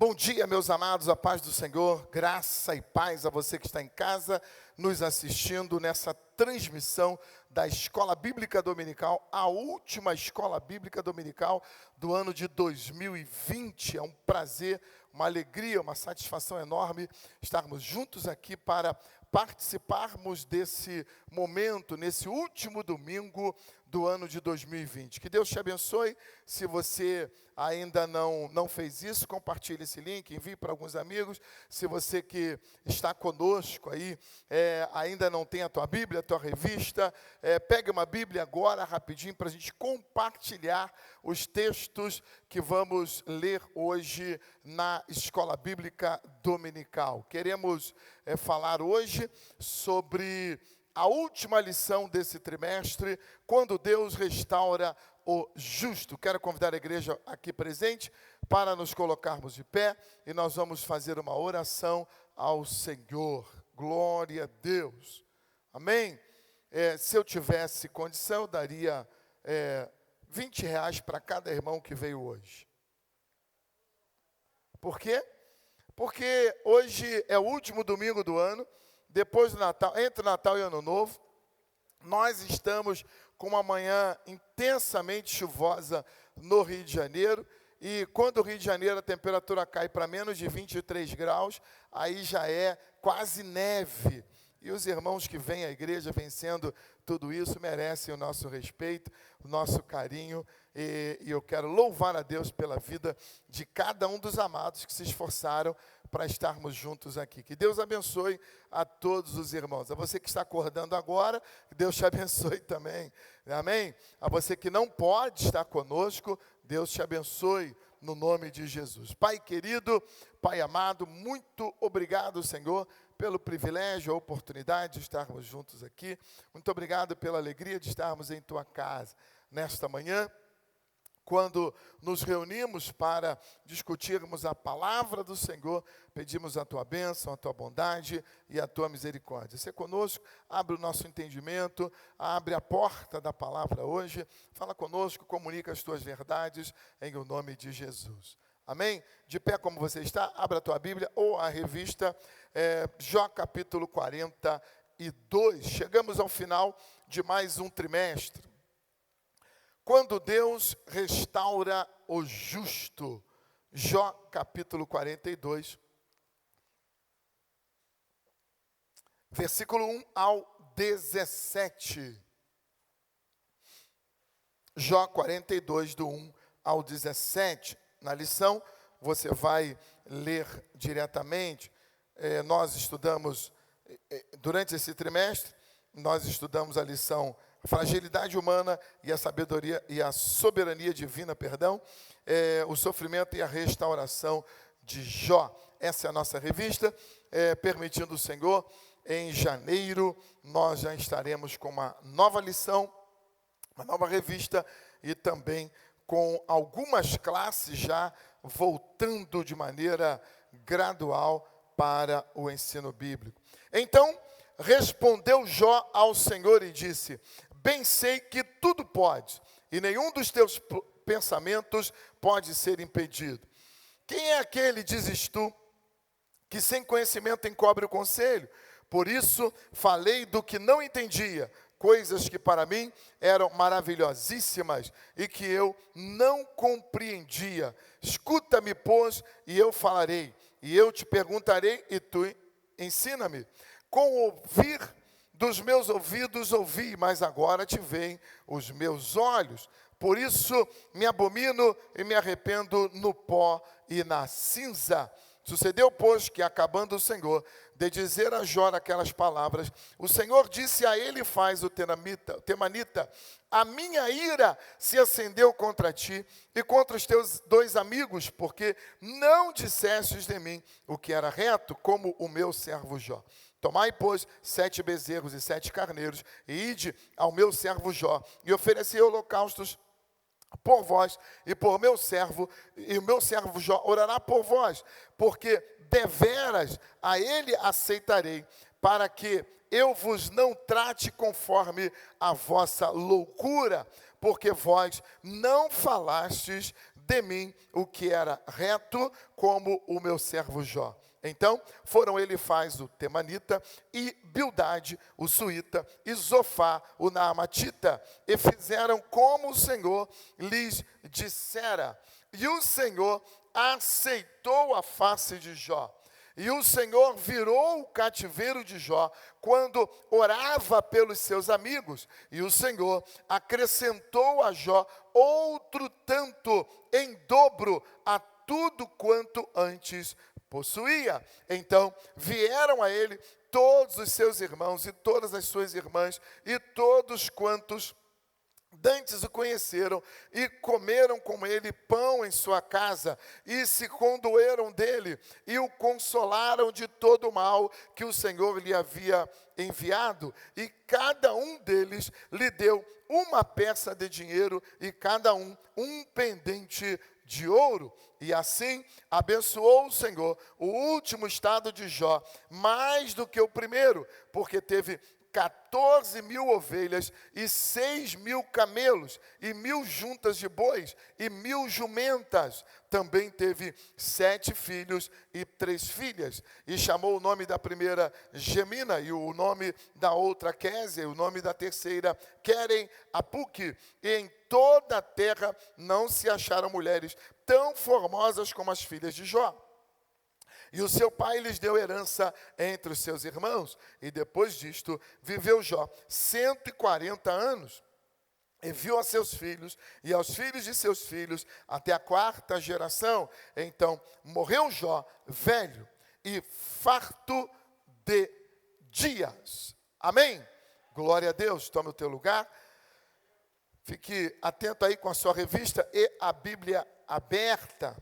Bom dia, meus amados, a paz do Senhor, graça e paz a você que está em casa, nos assistindo nessa transmissão da Escola Bíblica Dominical, a última Escola Bíblica Dominical do ano de 2020. É um prazer, uma alegria, uma satisfação enorme estarmos juntos aqui para participarmos desse momento, nesse último domingo do ano de 2020. Que Deus te abençoe. Se você ainda não fez isso, compartilhe esse link, envie para alguns amigos. Se você que está conosco aí, ainda não tem a tua Bíblia, a tua revista, pegue uma Bíblia agora, rapidinho, para a gente compartilhar os textos que vamos ler hoje na Escola Bíblica Dominical. Queremos falar hoje sobre a última lição desse trimestre, quando Deus restaura o justo. Quero convidar a igreja aqui presente para nos colocarmos de pé e nós vamos fazer uma oração ao Senhor. Glória a Deus. Amém? Se eu tivesse condição, eu daria R$20 para cada irmão que veio hoje. Por quê? Porque hoje é o último domingo do ano. Depois do Natal, entre o Natal e Ano Novo, nós estamos com uma manhã intensamente chuvosa no Rio de Janeiro. E quando o Rio de Janeiro a temperatura cai para menos de 23 graus, aí já é quase neve. E os irmãos que vêm à igreja vencendo tudo isso merecem o nosso respeito, o nosso carinho. E eu quero louvar a Deus pela vida de cada um dos amados que se esforçaram para estarmos juntos aqui. Que Deus abençoe a todos os irmãos. A você que está acordando agora, que Deus te abençoe também. Amém? A você que não pode estar conosco, Deus te abençoe no nome de Jesus. Pai querido, Pai amado, muito obrigado, Senhor, pelo privilégio, a oportunidade de estarmos juntos aqui. Muito obrigado pela alegria de estarmos em Tua casa nesta manhã, quando nos reunimos para discutirmos a palavra do Senhor. Pedimos a Tua bênção, a Tua bondade e a Tua misericórdia. Se conosco, abre o nosso entendimento, abre a porta da palavra hoje, fala conosco, comunica as Tuas verdades em o nome de Jesus. Amém? De pé como você está, abra a tua Bíblia ou a revista Jó capítulo 42. Chegamos ao final de mais um trimestre. Quando Deus restaura o justo. Jó capítulo 42. Versículo 1 ao 17. Jó 42, do 1 ao 17. Na lição, você vai ler diretamente. Nós estudamos, durante esse trimestre, nós estudamos a lição Fragilidade Humana e a Sabedoria e a Soberania Divina, o sofrimento e a restauração de Jó. Essa é a nossa revista. Permitindo o Senhor, em janeiro, nós já estaremos com uma nova lição, uma nova revista e também com algumas classes já voltando de maneira gradual para o ensino bíblico. Então, respondeu Jó ao Senhor e disse: bem sei que tudo pode, e nenhum dos teus pensamentos pode ser impedido. Quem é aquele, dizes tu, que sem conhecimento encobre o conselho? Por isso falei do que não entendia, coisas que para mim eram maravilhosíssimas e que eu não compreendia. Escuta-me, pois, e eu falarei, e eu te perguntarei, e tu ensina-me. Com o ouvir dos meus ouvidos ouvi, mas agora te veem os meus olhos. Por isso me abomino e me arrependo no pó e na cinza. Sucedeu, pois, que acabando o Senhor de dizer a Jó aquelas palavras, o Senhor disse a Elifaz, o temanita: a minha ira se acendeu contra ti e contra os teus dois amigos, porque não dissestes de mim o que era reto, como o meu servo Jó. Tomai, pois, 7 bezerros e 7 carneiros, e ide ao meu servo Jó, e oferecei holocaustos por vós e por meu servo, e o meu servo Jó orará por vós, porque deveras a ele aceitarei, para que eu vos não trate conforme a vossa loucura, porque vós não falastes de mim o que era reto, como o meu servo Jó. Então, foram Elifaz, o temanita, e Bildade, o suíta, e Zofá, o naamatita, e fizeram como o Senhor lhes dissera. E o Senhor aceitou a face de Jó. E o Senhor virou o cativeiro de Jó quando orava pelos seus amigos. E o Senhor acrescentou a Jó outro tanto em dobro a tudo quanto antes possuía. Então vieram a ele todos os seus irmãos e todas as suas irmãs e todos quantos dantes o conheceram, e comeram com ele pão em sua casa, e se condoeram dele, e o consolaram de todo o mal que o Senhor lhe havia enviado, e cada um deles lhe deu uma peça de dinheiro, e cada um pendente de ouro. E assim abençoou o Senhor o último estado de Jó, mais do que o primeiro, porque teve 14.000 ovelhas e 6.000 camelos, e 1.000 juntas de bois, e 1.000 jumentas. Também teve 7 filhos e 3 filhas. E chamou o nome da primeira Gemina, e o nome da outra Késia, e o nome da terceira Querem Apuque. E em toda a terra não se acharam mulheres tão formosas como as filhas de Jó. E o seu pai lhes deu herança entre os seus irmãos. E depois disto, viveu Jó 140 anos. E viu a seus filhos e aos filhos de seus filhos até a 4ª geração. Então morreu Jó velho e farto de dias. Amém? Glória a Deus. Tome o teu lugar. Fique atento aí com a sua revista e a Bíblia aberta.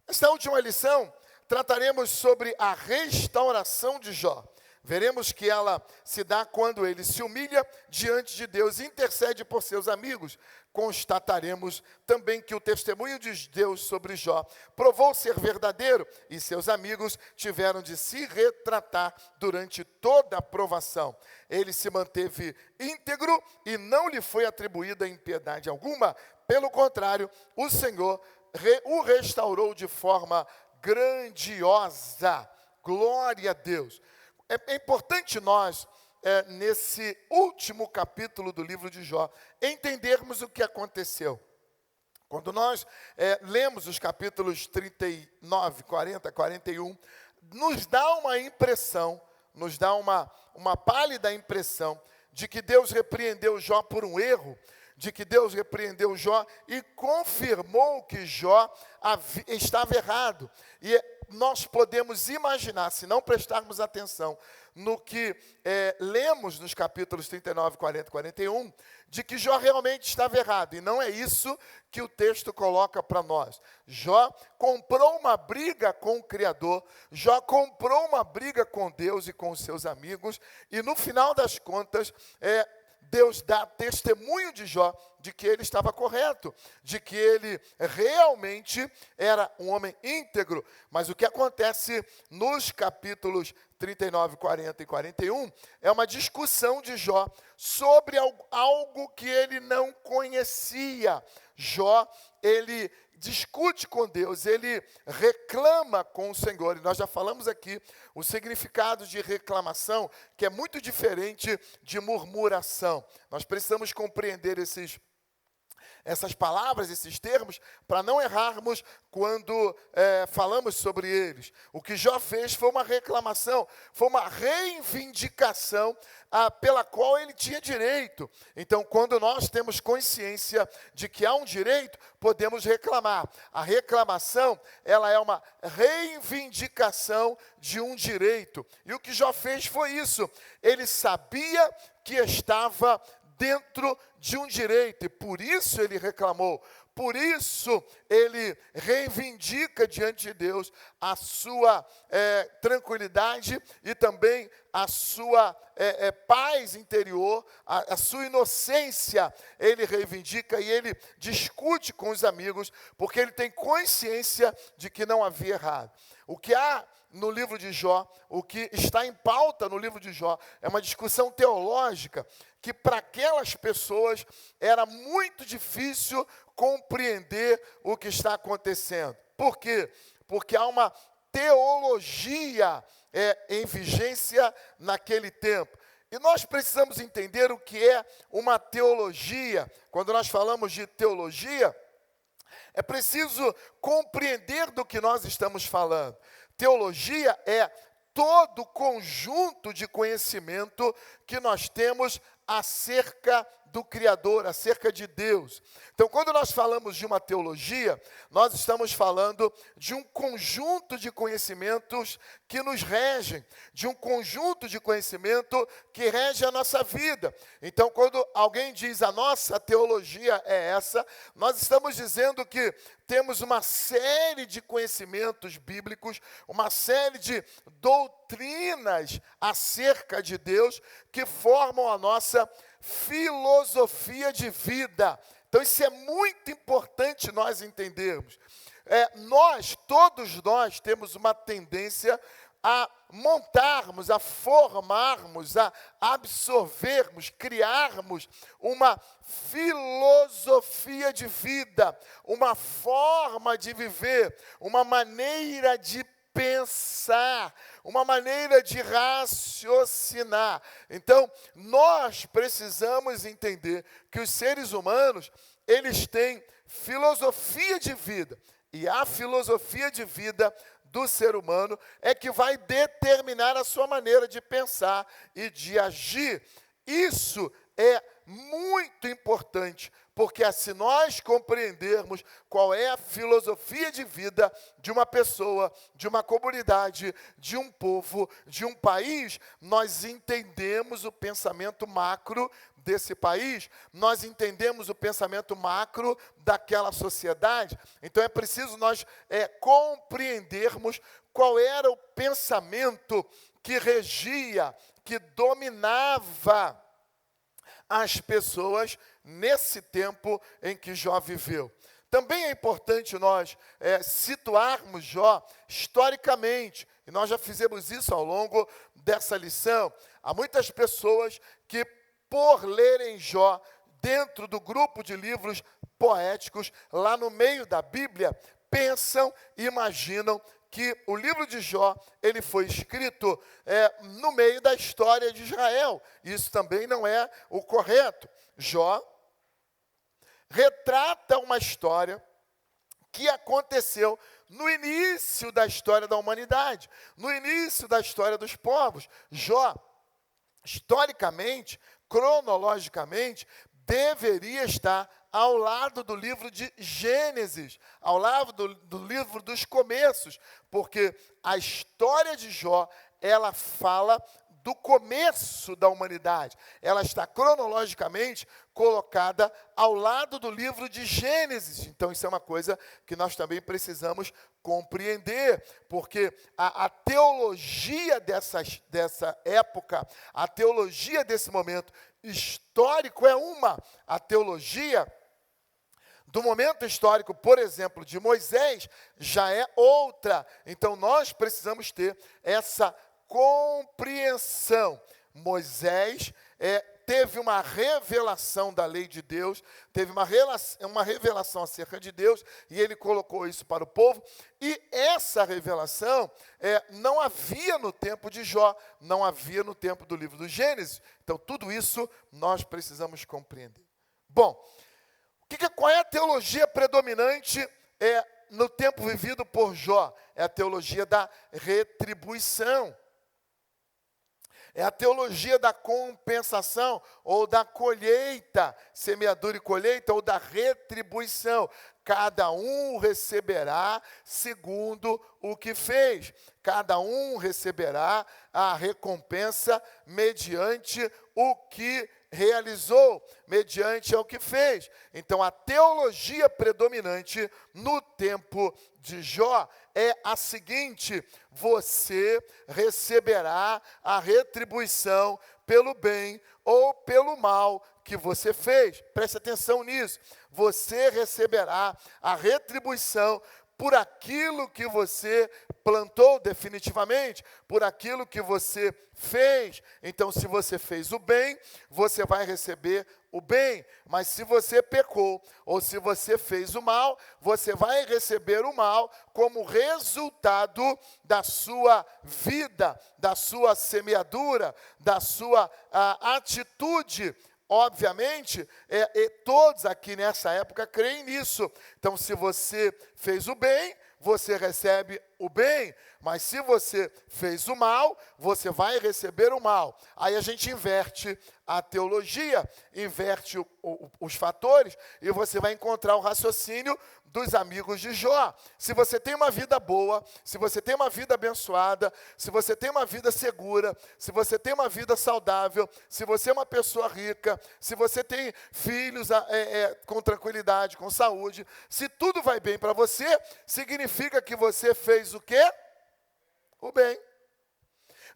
Nesta última lição, trataremos sobre a restauração de Jó. Veremos que ela se dá quando ele se humilha diante de Deus e intercede por seus amigos. Constataremos também que o testemunho de Deus sobre Jó provou ser verdadeiro e seus amigos tiveram de se retratar durante toda a provação. Ele se manteve íntegro e não lhe foi atribuída impiedade alguma. Pelo contrário, o Senhor o restaurou de forma grandiosa. Glória a Deus. É importante nós, nesse último capítulo do livro de Jó, entendermos o que aconteceu. Quando nós lemos os capítulos 39, 40, 41, nos dá uma impressão, nos dá uma pálida impressão de que Deus repreendeu Jó por um erro, de que Deus repreendeu Jó e confirmou que Jó estava errado. E nós podemos imaginar, se não prestarmos atenção no que lemos nos capítulos 39, 40 e 41, de que Jó realmente estava errado. E não é isso que o texto coloca para nós. Jó comprou uma briga com o Criador, Jó comprou uma briga com Deus e com os seus amigos, e no final das contas, Deus dá testemunho de Jó de que ele estava correto, de que ele realmente era um homem íntegro. Mas o que acontece nos capítulos 39, 40 e 41 é uma discussão de Jó sobre algo que ele não conhecia. Jó, ele discute com Deus, ele reclama com o Senhor. E nós já falamos aqui o significado de reclamação, que é muito diferente de murmuração. Nós precisamos compreender essas palavras, esses termos, para não errarmos quando falamos sobre eles. O que Jó fez foi uma reclamação, foi uma reivindicação pela qual ele tinha direito. Então, quando nós temos consciência de que há um direito, podemos reclamar. A reclamação, ela é uma reivindicação de um direito. E o que Jó fez foi isso. Ele sabia que estava dentro de um direito, e por isso ele reclamou, por isso ele reivindica diante de Deus a sua tranquilidade e também a sua paz interior, a sua inocência, ele reivindica e ele discute com os amigos, porque ele tem consciência de que não havia errado. O que há no livro de Jó, o que está em pauta no livro de Jó, é uma discussão teológica que para aquelas pessoas era muito difícil compreender o que está acontecendo. Por quê? Porque há uma teologia em vigência naquele tempo. E nós precisamos entender o que é uma teologia. Quando nós falamos de teologia, é preciso compreender do que nós estamos falando. Teologia é todo o conjunto de conhecimento que nós temos acerca do Criador, acerca de Deus. Então, quando nós falamos de uma teologia, nós estamos falando de um conjunto de conhecimentos que nos regem, de um conjunto de conhecimento que rege a nossa vida. Então, quando alguém diz a nossa teologia é essa, nós estamos dizendo que temos uma série de conhecimentos bíblicos, uma série de doutrinas acerca de Deus que formam a nossa filosofia de vida. Então isso é muito importante nós entendermos. Todos nós temos uma tendência a montarmos, a formarmos, a absorvermos, criarmos uma filosofia de vida, uma forma de viver, uma maneira de pensar, uma maneira de raciocinar. Então, nós precisamos entender que os seres humanos, eles têm filosofia de vida. E a filosofia de vida do ser humano é que vai determinar a sua maneira de pensar e de agir. Isso é muito importante, porque se nós compreendermos qual é a filosofia de vida de uma pessoa, de uma comunidade, de um povo, de um país, nós entendemos o pensamento macro desse país, nós entendemos o pensamento macro daquela sociedade. Então é preciso nós compreendermos qual era o pensamento que regia, que dominava as pessoas nesse tempo em que Jó viveu. Também é importante nós situarmos Jó historicamente, e nós já fizemos isso ao longo dessa lição. Há muitas pessoas que, por lerem Jó dentro do grupo de livros poéticos, lá no meio da Bíblia, pensam e imaginam que o livro de Jó, ele foi escrito no meio da história de Israel. Isso também não é o correto. Jó retrata uma história que aconteceu no início da história da humanidade, no início da história dos povos. Jó, historicamente, cronologicamente, deveria estar ao lado do livro de Gênesis, ao lado do livro dos começos, porque a história de Jó, ela fala do começo da humanidade. Ela está cronologicamente colocada ao lado do livro de Gênesis. Então isso é uma coisa que nós também precisamos compreender, porque a teologia dessa época, a teologia desse momento histórico é uma. A teologia do momento histórico, por exemplo, de Moisés, já é outra. Então nós precisamos ter essa compreensão. Moisés teve uma revelação da lei de Deus, teve uma revelação acerca de Deus, e ele colocou isso para o povo, e essa revelação não havia no tempo de Jó, não havia no tempo do livro do Gênesis. Então tudo isso nós precisamos compreender. Bom, qual é a teologia predominante no tempo vivido por Jó? É a teologia da retribuição. É a teologia da compensação, ou da colheita, semeadura e colheita, ou da retribuição. Cada um receberá segundo o que fez. Cada um receberá a recompensa mediante o que realizou, mediante o que fez. Então, a teologia predominante no tempo de Jó é a seguinte: você receberá a retribuição pelo bem ou pelo mal que você fez. Preste atenção nisso. Você receberá a retribuição por aquilo que você plantou definitivamente, por aquilo que você fez. Então, se você fez o bem, você vai receber o bem. Mas se você pecou, ou se você fez o mal, você vai receber o mal como resultado da sua vida, da sua semeadura, da sua atitude. Obviamente, todos aqui nessa época creem nisso. Então, se você fez o bem, você recebe o bem. Mas se você fez o mal, você vai receber o mal. Aí a gente inverte a teologia, inverte os fatores, e você vai encontrar o raciocínio dos amigos de Jó. Se você tem uma vida boa, se você tem uma vida abençoada, se você tem uma vida segura, se você tem uma vida saudável, se você é uma pessoa rica, se você tem filhos com tranquilidade, com saúde, se tudo vai bem para você, significa que você fez o quê? O bem.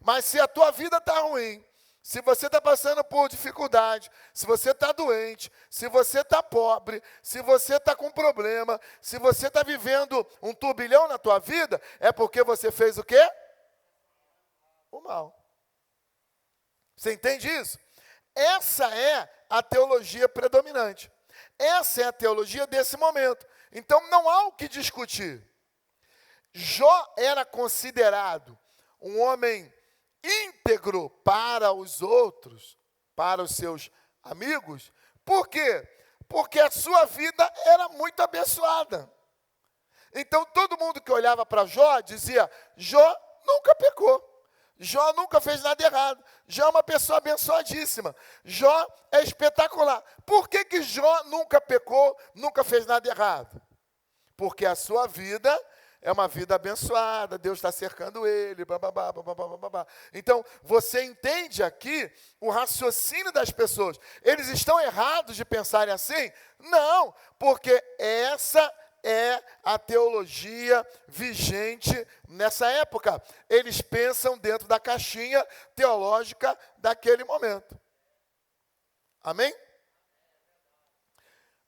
Mas se a tua vida está ruim, se você está passando por dificuldade, se você está doente, se você está pobre, se você está com problema, se você está vivendo um turbilhão na tua vida, é porque você fez o quê? O mal. Você entende isso? Essa é a teologia predominante. Essa é a teologia desse momento. Então não há o que discutir. Jó era considerado um homem íntegro para os outros, para os seus amigos. Por quê? Porque a sua vida era muito abençoada. Então todo mundo que olhava para Jó dizia: Jó nunca pecou, Jó nunca fez nada errado, Jó é uma pessoa abençoadíssima, Jó é espetacular. Por que Jó nunca pecou, nunca fez nada errado? Porque a sua vida é uma vida abençoada, Deus está cercando ele, bababá, bababá, bababá. Então, você entende aqui o raciocínio das pessoas. Eles estão errados de pensarem assim? Não, porque essa é a teologia vigente nessa época. Eles pensam dentro da caixinha teológica daquele momento. Amém?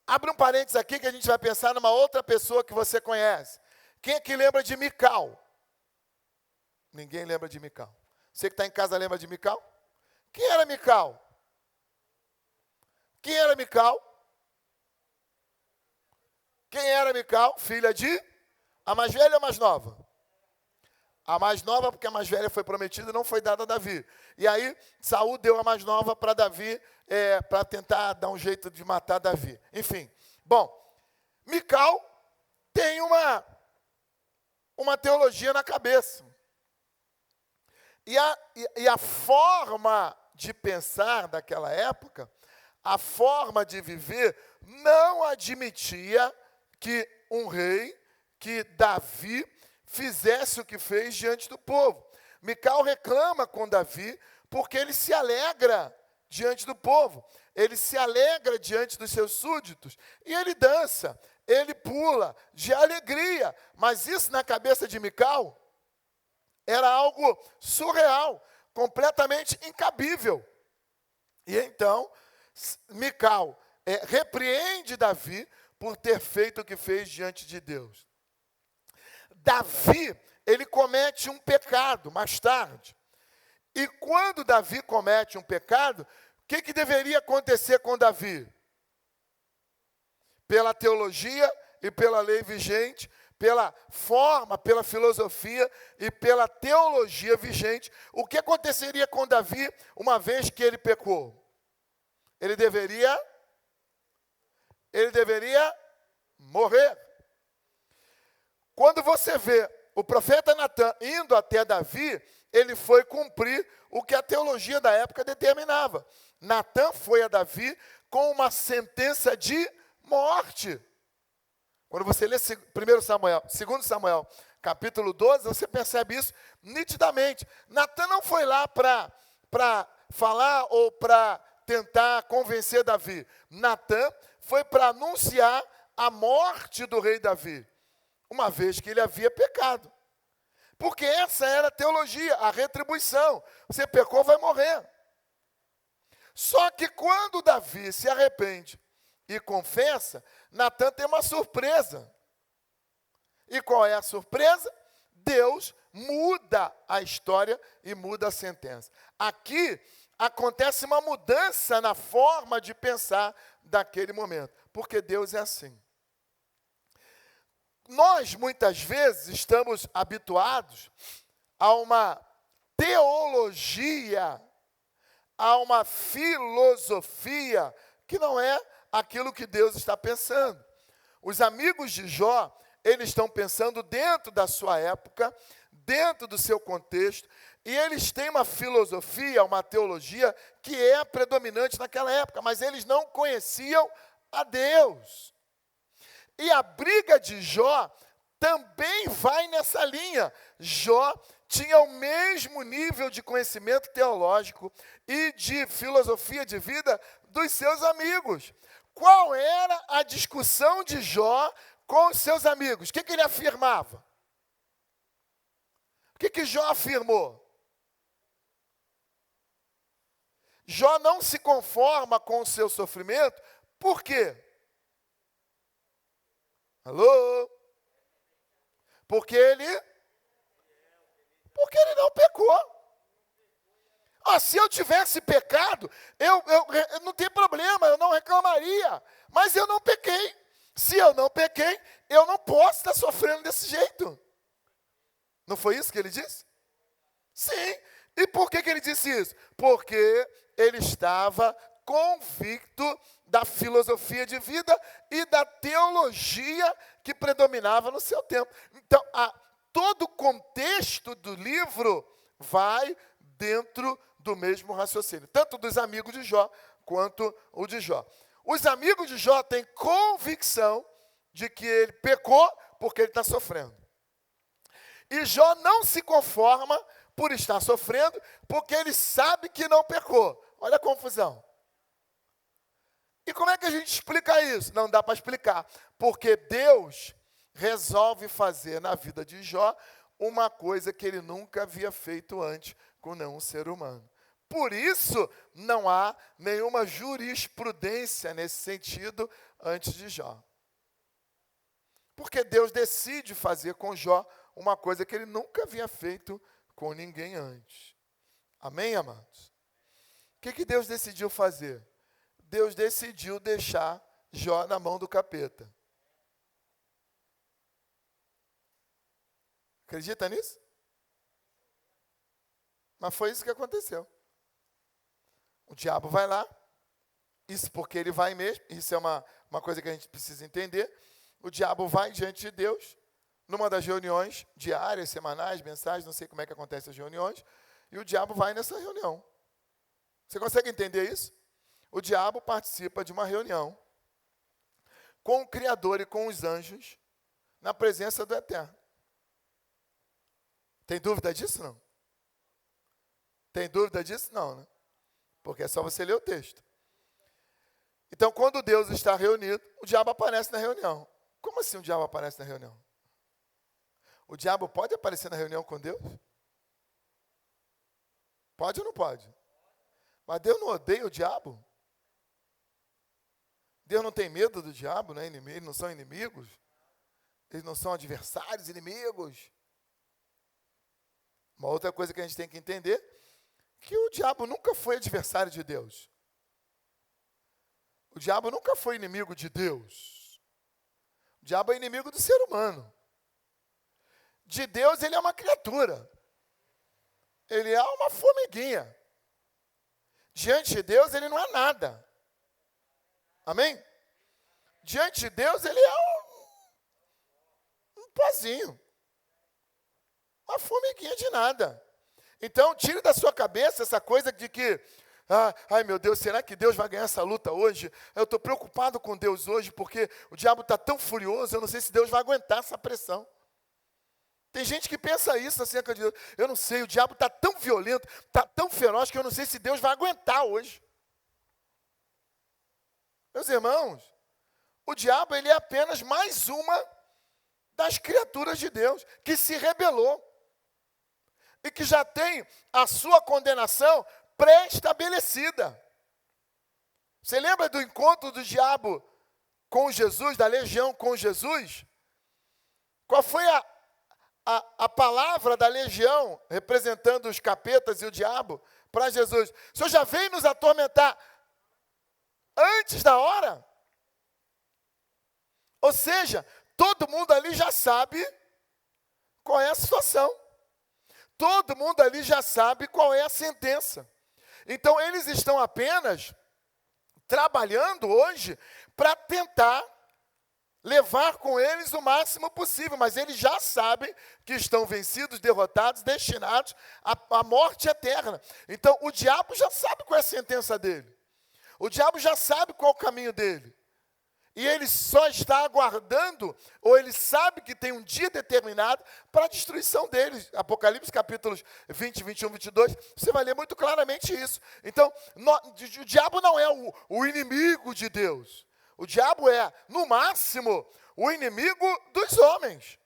Abre um parênteses aqui que a gente vai pensar numa outra pessoa que você conhece. Quem é que lembra de Mical? Ninguém lembra de Mical. Você que está em casa lembra de Mical? Quem era Mical? Quem era Mical? Quem era Mical? Filha de? A mais velha ou a mais nova? A mais nova, porque a mais velha foi prometida e não foi dada a Davi. E aí, Saul deu a mais nova para Davi, para tentar dar um jeito de matar Davi. Enfim, bom, Mical tem uma teologia na cabeça. E a forma de pensar daquela época, a forma de viver, não admitia que um rei, que Davi, fizesse o que fez diante do povo. Mical reclama com Davi porque ele se alegra diante do povo, ele se alegra diante dos seus súditos, e ele dança, ele pula de alegria, mas isso na cabeça de Mical era algo surreal, completamente incabível. E então, Mical repreende Davi por ter feito o que fez diante de Deus. Davi, ele comete um pecado mais tarde. E quando Davi comete um pecado, o que deveria acontecer com Davi? Pela teologia e pela lei vigente, pela forma, pela filosofia e pela teologia vigente, o que aconteceria com Davi uma vez que ele pecou? Ele deveria morrer. Quando você vê o profeta Natan indo até Davi, ele foi cumprir o que a teologia da época determinava. Natan foi a Davi com uma sentença de morte. Quando você lê 2 Samuel, capítulo 12, você percebe isso nitidamente. Natan não foi lá para falar ou para tentar convencer Davi. Natan foi para anunciar a morte do rei Davi, uma vez que ele havia pecado. Porque essa era a teologia, a retribuição. Você pecou, vai morrer. Só que quando Davi se arrepende e confessa, Natan tem uma surpresa. E qual é a surpresa? Deus muda a história e muda a sentença. Aqui acontece uma mudança na forma de pensar daquele momento, porque Deus é assim. Nós, muitas vezes, estamos habituados a uma teologia, a uma filosofia, que não é aquilo que Deus está pensando. Os amigos de Jó, eles estão pensando dentro da sua época, dentro do seu contexto, e eles têm uma filosofia, uma teologia que é predominante naquela época, mas eles não conheciam a Deus. E a briga de Jó também vai nessa linha. Jó tinha o mesmo nível de conhecimento teológico e de filosofia de vida dos seus amigos. Qual era a discussão de Jó com os seus amigos? O que ele afirmava? O que Jó afirmou? Jó não se conforma com o seu sofrimento, por quê? Alô? Porque ele não pecou. Se eu tivesse pecado, eu não tem problema, eu não reclamaria. Mas eu não pequei. Se eu não pequei, eu não posso estar sofrendo desse jeito. Não foi isso que ele disse? Sim. E por que ele disse isso? Porque ele estava convicto da filosofia de vida e da teologia que predominava no seu tempo. Então, todo o contexto do livro vai dentro do mesmo raciocínio, tanto dos amigos de Jó quanto o de Jó. Os amigos de Jó têm convicção de que ele pecou porque ele está sofrendo. E Jó não se conforma por estar sofrendo, porque ele sabe que não pecou. Olha a confusão. E como é que a gente explica isso? Não dá para explicar, porque Deus resolve fazer na vida de Jó uma coisa que ele nunca havia feito antes com nenhum ser humano. Por isso, não há nenhuma jurisprudência nesse sentido antes de Jó. Porque Deus decide fazer com Jó uma coisa que ele nunca havia feito com ninguém antes. Amém, amados? O que Deus decidiu fazer? Deus decidiu deixar Jó na mão do capeta. Acredita nisso? Mas foi isso que aconteceu. O diabo vai lá, isso porque ele vai mesmo, isso é uma coisa que a gente precisa entender. O diabo vai diante de Deus, numa das reuniões diárias, semanais, mensagens, não sei como é que acontecem as reuniões, e o diabo vai nessa reunião. Você consegue entender isso? O diabo participa de uma reunião com o Criador e com os anjos na presença do Eterno. Tem dúvida disso, não? Tem dúvida disso? Não, né? Porque é só você ler o texto. Então, quando Deus está reunido, o diabo aparece na reunião. Como assim o diabo aparece na reunião? O diabo pode aparecer na reunião com Deus? Pode ou não pode? Mas Deus não odeia o diabo? Deus não tem medo do diabo, né? Eles não são inimigos? Eles não são adversários, inimigos? Uma outra coisa que a gente tem que entender, que o diabo nunca foi adversário de Deus. O diabo nunca foi inimigo de Deus. O diabo é inimigo do ser humano. De Deus ele é uma criatura. Ele é uma formiguinha. Diante de Deus ele não é nada. Amém? Diante de Deus ele é um pozinho. Uma formiguinha de nada. Então, tire da sua cabeça essa coisa de que, ai meu Deus, será que Deus vai ganhar essa luta hoje? Eu estou preocupado com Deus hoje, porque o diabo está tão furioso, eu não sei se Deus vai aguentar essa pressão. Tem gente que pensa isso acerca de Deus. Eu não sei, o diabo está tão violento, está tão feroz, que eu não sei se Deus vai aguentar hoje. Meus irmãos, o diabo ele é apenas mais uma das criaturas de Deus, que se rebelou. E que já tem a sua condenação pré-estabelecida. Você lembra do encontro do diabo com Jesus, da legião com Jesus? Qual foi a palavra da legião, representando os capetas e o diabo, para Jesus? O Senhor já veio nos atormentar antes da hora? Ou seja, todo mundo ali já sabe qual é a situação. Todo mundo ali já sabe qual é a sentença. Então, eles estão apenas trabalhando hoje para tentar levar com eles o máximo possível, mas eles já sabem que estão vencidos, derrotados, destinados à morte eterna. Então, o diabo já sabe qual é a sentença dele. O diabo já sabe qual é o caminho dele. E ele só está aguardando, ou ele sabe que tem um dia determinado para a destruição deles. Apocalipse capítulos 20, 21, 22, você vai ler muito claramente isso. Então, o diabo não é o inimigo de Deus. O diabo é, no máximo, o inimigo dos homens.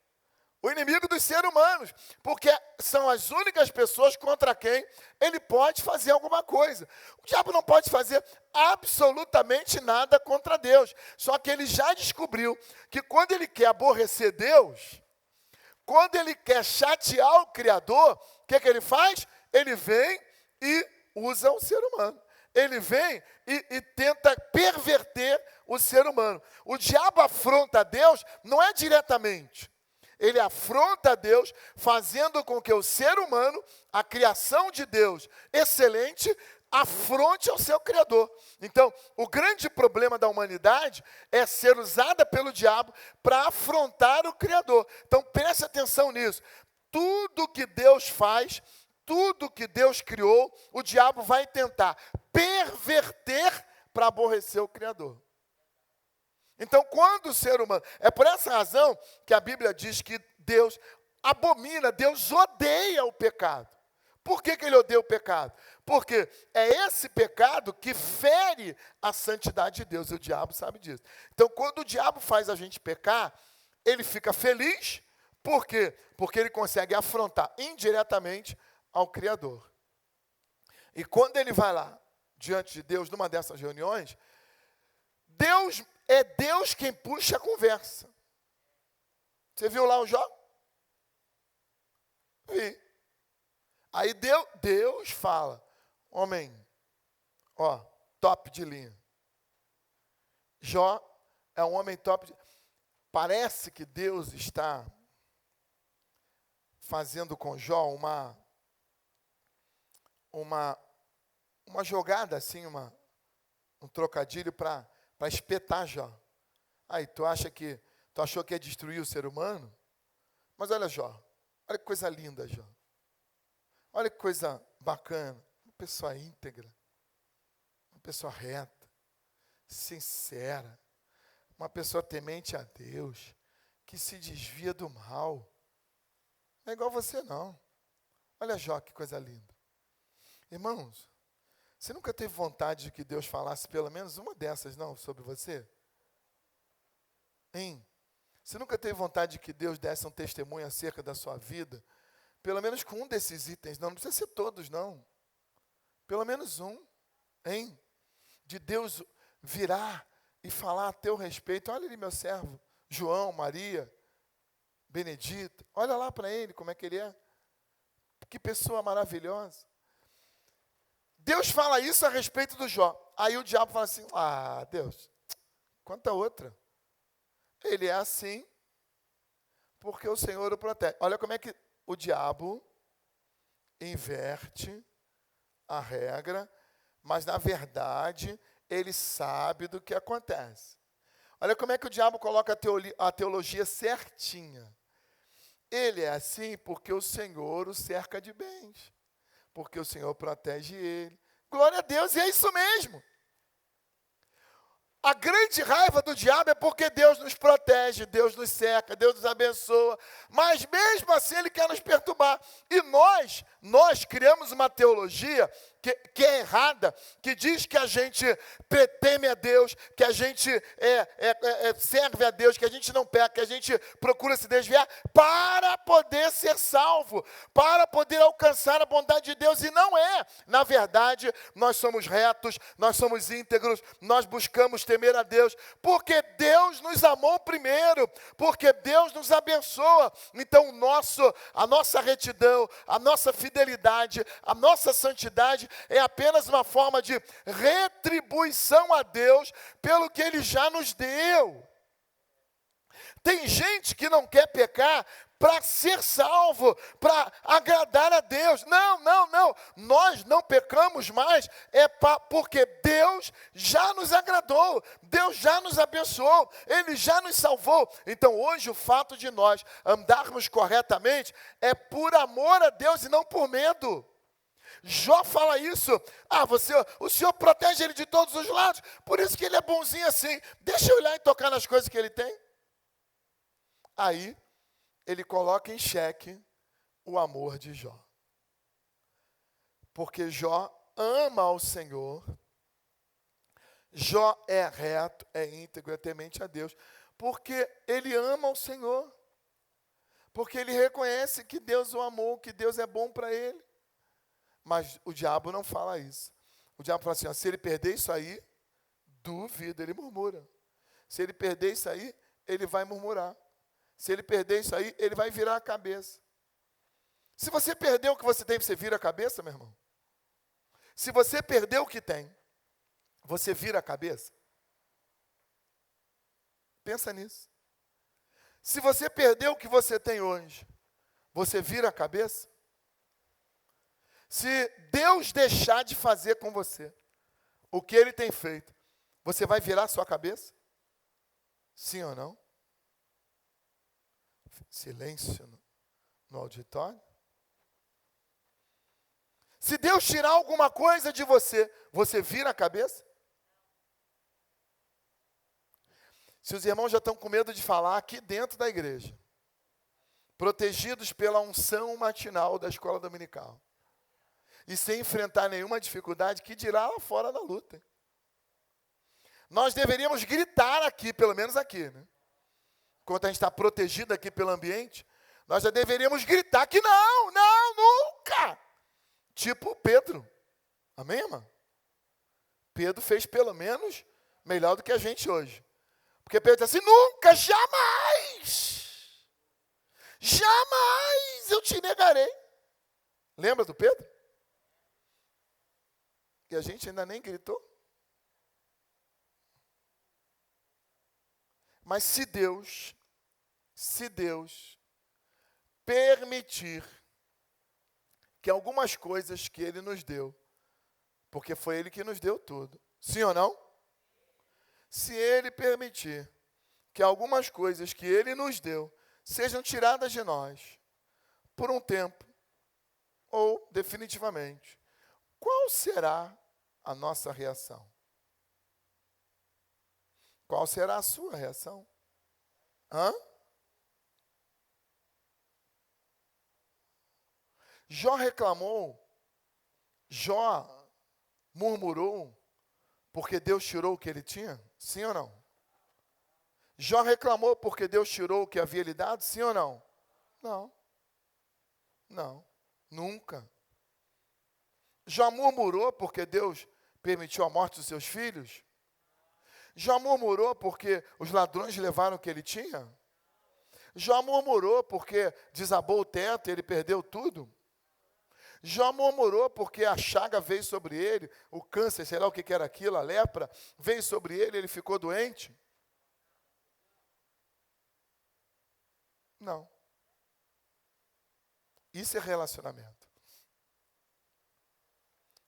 O inimigo dos seres humanos. Porque são as únicas pessoas contra quem ele pode fazer alguma coisa. O diabo não pode fazer absolutamente nada contra Deus. Só que ele já descobriu que quando ele quer aborrecer Deus, quando ele quer chatear o Criador, o que ele faz? Ele vem e usa o ser humano. Ele vem e tenta perverter o ser humano. O diabo afronta Deus não é diretamente. Ele afronta a Deus, fazendo com que o ser humano, a criação de Deus excelente, afronte ao seu Criador. Então, o grande problema da humanidade é ser usada pelo diabo para afrontar o Criador. Então, preste atenção nisso. Tudo que Deus faz, tudo que Deus criou, o diabo vai tentar perverter para aborrecer o Criador. Então, quando o ser humano... É por essa razão que a Bíblia diz que Deus abomina, Deus odeia o pecado. Por que ele odeia o pecado? Porque é esse pecado que fere a santidade de Deus, e o diabo sabe disso. Então, quando o diabo faz a gente pecar, ele fica feliz. Por quê? Porque ele consegue afrontar indiretamente ao Criador. E quando ele vai lá, diante de Deus, numa dessas reuniões, é Deus quem puxa a conversa. Você viu lá o Jó? Vi. Aí Deus fala, homem, top de linha. Jó é um homem top de... Parece que Deus está fazendo com Jó uma jogada assim, um trocadilho para espetar Jó. Aí, tu achou que ia destruir o ser humano? Mas olha Jó, olha que coisa linda, Jó. Olha que coisa bacana. Uma pessoa íntegra, uma pessoa reta, sincera, uma pessoa temente a Deus, que se desvia do mal. Não é igual você, não. Olha Jó, que coisa linda. Irmãos, você nunca teve vontade de que Deus falasse pelo menos uma dessas, não, sobre você? Hein? Você nunca teve vontade de que Deus desse um testemunho acerca da sua vida? Pelo menos com um desses itens, não precisa ser todos, não. Pelo menos um, hein? De Deus virar e falar a teu respeito. Olha ali meu servo, João, Maria, Benedita. Olha lá para ele, como é que ele é. Que pessoa maravilhosa. Deus fala isso a respeito do Jó. Aí o diabo fala assim, Deus, quanta outra. Ele é assim porque o Senhor o protege. Olha como é que o diabo inverte a regra, mas na verdade ele sabe do que acontece. Olha como é que o diabo coloca a teologia certinha. Ele é assim porque o Senhor o cerca de bens. Porque o Senhor protege ele. Glória a Deus, e é isso mesmo. A grande raiva do diabo é porque Deus nos protege, Deus nos cerca, Deus nos abençoa. Mas mesmo assim ele quer nos perturbar. E nós criamos uma teologia que é errada, que diz que a gente teme a Deus, que a gente serve a Deus, que a gente não peca, que a gente procura se desviar, para poder ser salvo, para poder alcançar a bondade de Deus, e não é. Na verdade, nós somos retos, nós somos íntegros, nós buscamos temer a Deus, porque Deus nos amou primeiro, porque Deus nos abençoa. Então a nossa retidão, a nossa fidelidade, a nossa santidade é apenas uma forma de retribuição a Deus pelo que Ele já nos deu. Tem gente que não quer pecar para ser salvo, para agradar a Deus. Não. Nós não pecamos mais, porque Deus já nos agradou, Deus já nos abençoou, Ele já nos salvou. Então hoje o fato de nós andarmos corretamente é por amor a Deus e não por medo. Jó fala isso. O Senhor protege ele de todos os lados, por isso que ele é bonzinho assim. Deixa eu olhar e tocar nas coisas que ele tem. Aí, ele coloca em xeque o amor de Jó. Porque Jó ama ao Senhor, Jó é reto, é íntegro, é temente a Deus, porque ele ama ao Senhor, porque ele reconhece que Deus o amou, que Deus é bom para ele. Mas o diabo não fala isso. O diabo fala assim, se ele perder isso aí, duvido, ele murmura. Se ele perder isso aí, ele vai murmurar. Se ele perder isso aí, ele vai virar a cabeça. Se você perder o que você tem, você vira a cabeça, meu irmão? Se você perder o que tem, você vira a cabeça? Pensa nisso. Se você perder o que você tem hoje, você vira a cabeça? Se Deus deixar de fazer com você o que Ele tem feito, você vai virar a sua cabeça? Sim ou não? Silêncio no auditório. Se Deus tirar alguma coisa de você, você vira a cabeça? Se os irmãos já estão com medo de falar aqui dentro da igreja, protegidos pela unção matinal da escola dominical, e sem enfrentar nenhuma dificuldade, que dirá lá fora na luta. Nós deveríamos gritar aqui, pelo menos aqui, né? Enquanto a gente está protegido aqui pelo ambiente, nós já deveríamos gritar que não, nunca. Tipo Pedro. Amém, irmão? Pedro fez pelo menos melhor do que a gente hoje. Porque Pedro disse assim, nunca, jamais eu te negarei. Lembra do Pedro? E a gente ainda nem gritou. Mas se Deus permitir que algumas coisas que Ele nos deu, porque foi Ele que nos deu tudo, sim ou não? Se Ele permitir que algumas coisas que Ele nos deu sejam tiradas de nós, por um tempo, ou definitivamente, qual será a nossa reação? Qual será a sua reação? Jó reclamou, Jó murmurou, porque Deus tirou o que ele tinha? Sim ou não? Jó reclamou porque Deus tirou o que havia lhe dado? Sim ou não? Não, nunca. Jó murmurou porque Deus permitiu a morte dos seus filhos? Jó murmurou porque os ladrões levaram o que ele tinha? Jó murmurou porque desabou o teto e ele perdeu tudo? Jó murmurou porque a chaga veio sobre ele, o câncer, sei lá o que era aquilo, a lepra, veio sobre ele e ele ficou doente? Não. Isso é relacionamento.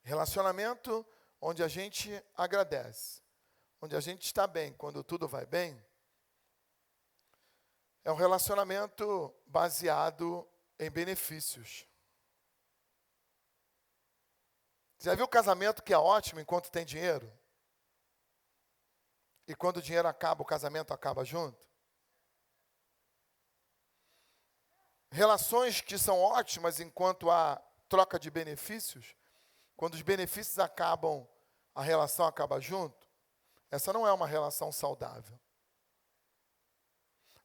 Relacionamento onde a gente agradece, onde a gente está bem, quando tudo vai bem, é um relacionamento baseado em benefícios. Já viu o casamento que é ótimo enquanto tem dinheiro? E quando o dinheiro acaba, o casamento acaba junto? Relações que são ótimas enquanto há troca de benefícios, quando os benefícios acabam, a relação acaba junto, essa não é uma relação saudável.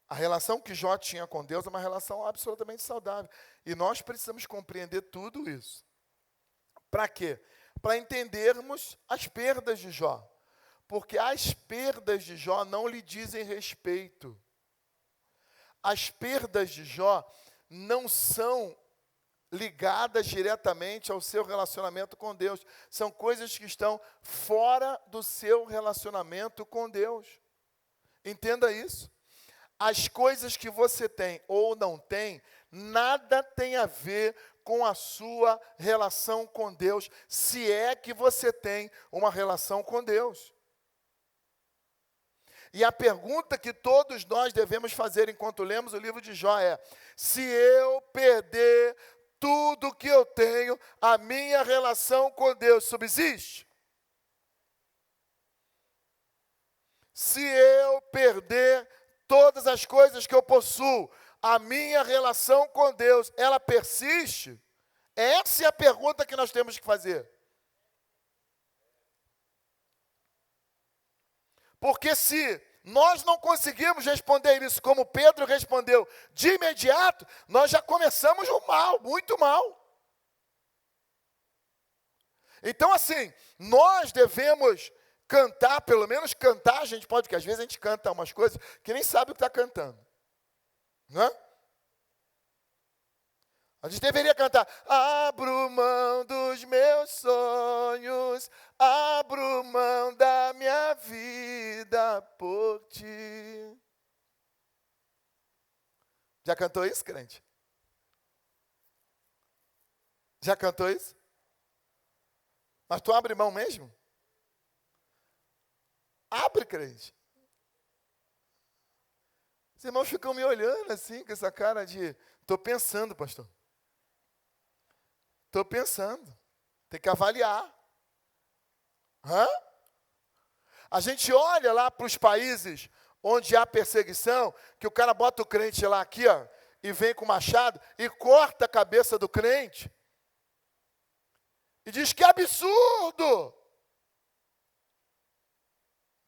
A relação que Jó tinha com Deus é uma relação absolutamente saudável. E nós precisamos compreender tudo isso. Para quê? Para entendermos as perdas de Jó. Porque as perdas de Jó não lhe dizem respeito. As perdas de Jó não são ligadas diretamente ao seu relacionamento com Deus. São coisas que estão fora do seu relacionamento com Deus. Entenda isso. As coisas que você tem ou não tem, nada tem a ver com a sua relação com Deus, se é que você tem uma relação com Deus. E a pergunta que todos nós devemos fazer enquanto lemos o livro de Jó é: se eu perder tudo que eu tenho, a minha relação com Deus subsiste? Se eu perder todas as coisas que eu possuo, a minha relação com Deus, ela persiste? Essa é a pergunta que nós temos que fazer. Porque se nós não conseguimos responder isso como Pedro respondeu de imediato, nós já começamos mal, muito mal. Então, assim, nós devemos cantar, pelo menos cantar, a gente pode, porque às vezes a gente canta umas coisas que nem sabe o que está cantando. Não é? A gente deveria cantar: abro mão dos meus sonhos, abro mão da minha vida por ti. Já cantou isso, crente? Já cantou isso? Mas tu abre mão mesmo? Abre, crente. Os irmãos ficam me olhando assim, com essa cara de: estou pensando, pastor. Estou pensando. Tem que avaliar. A gente olha lá para os países onde há perseguição, que o cara bota o crente lá aqui, ó, e vem com o machado e corta a cabeça do crente. E diz que é absurdo.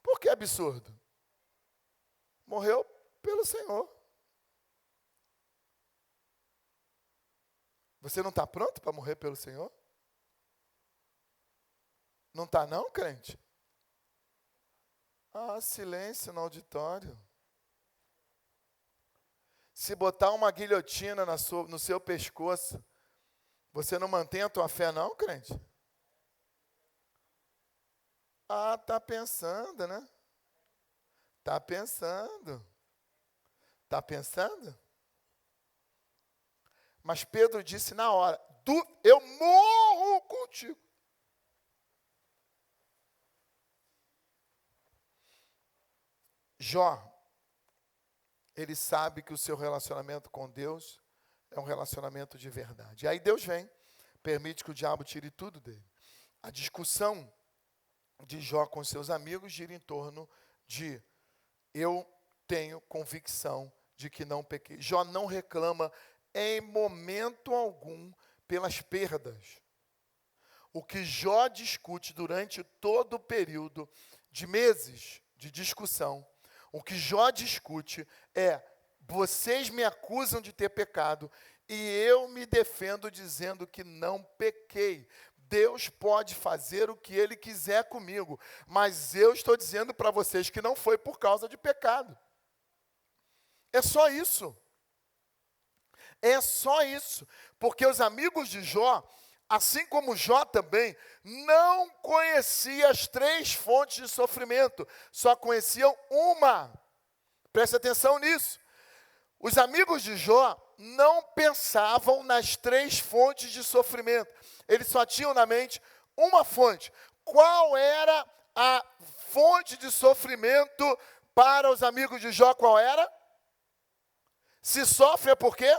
Por que absurdo? Morreu pelo Senhor. Você não está pronto para morrer pelo Senhor? Não está não, crente? Ah, silêncio no auditório. Se botar uma guilhotina no seu pescoço, você não mantém a tua fé não, crente? Ah, está pensando, né? Está pensando. Está pensando? Mas Pedro disse na hora: eu morro contigo. Jó, ele sabe que o seu relacionamento com Deus é um relacionamento de verdade. E aí Deus vem, permite que o diabo tire tudo dele. A discussão de Jó com seus amigos gira em torno de: eu tenho convicção de que não pequei. Jó não reclama em momento algum pelas perdas. O que Jó discute durante todo o período de meses de discussão, o que Jó discute é: vocês me acusam de ter pecado e eu me defendo dizendo que não pequei. Deus pode fazer o que Ele quiser comigo, mas eu estou dizendo para vocês que não foi por causa de pecado. É só isso. É só isso. Porque os amigos de Jó, assim como Jó também, não conheciam as 3 fontes de sofrimento, só conheciam uma. Preste atenção nisso. Os amigos de Jó não pensavam nas 3 fontes de sofrimento. Eles só tinham na mente uma fonte. Qual era a fonte de sofrimento para os amigos de Jó? Qual era? Se sofre é por quê?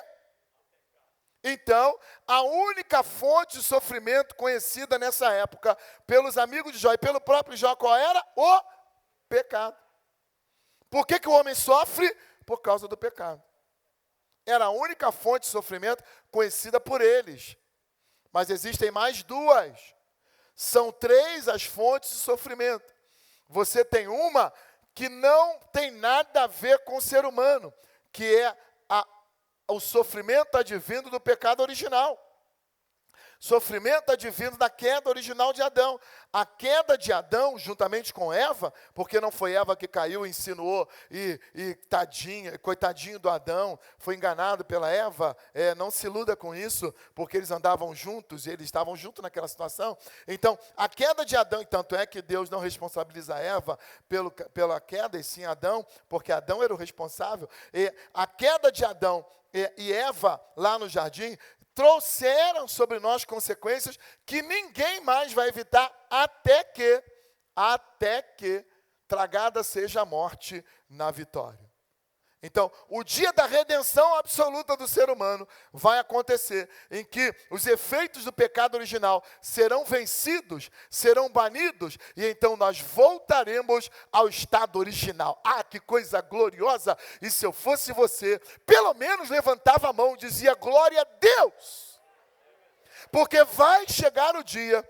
Então, a única fonte de sofrimento conhecida nessa época pelos amigos de Jó e pelo próprio Jó, qual era? O pecado. Por que o homem sofre? Por causa do pecado. Era a única fonte de sofrimento conhecida por eles. Mas existem mais 2. São 3 as fontes de sofrimento. Você tem uma que não tem nada a ver com o ser humano, que é o sofrimento advindo do pecado original. Sofrimento advindo da queda original de Adão. A queda de Adão, juntamente com Eva, porque não foi Eva que caiu, insinuou, e coitadinho do Adão, foi enganado pela Eva, não se iluda com isso, porque eles andavam juntos, e eles estavam juntos naquela situação. Então, a queda de Adão, e tanto é que Deus não responsabiliza Eva pela queda, e sim Adão, porque Adão era o responsável. E a queda de Adão e Eva, lá no jardim, trouxeram sobre nós consequências que ninguém mais vai evitar até que tragada seja a morte na vitória. Então, o dia da redenção absoluta do ser humano vai acontecer, em que os efeitos do pecado original serão vencidos, serão banidos, e então nós voltaremos ao estado original. Ah, que coisa gloriosa! E se eu fosse você, pelo menos levantava a mão e dizia: glória a Deus! Porque vai chegar o dia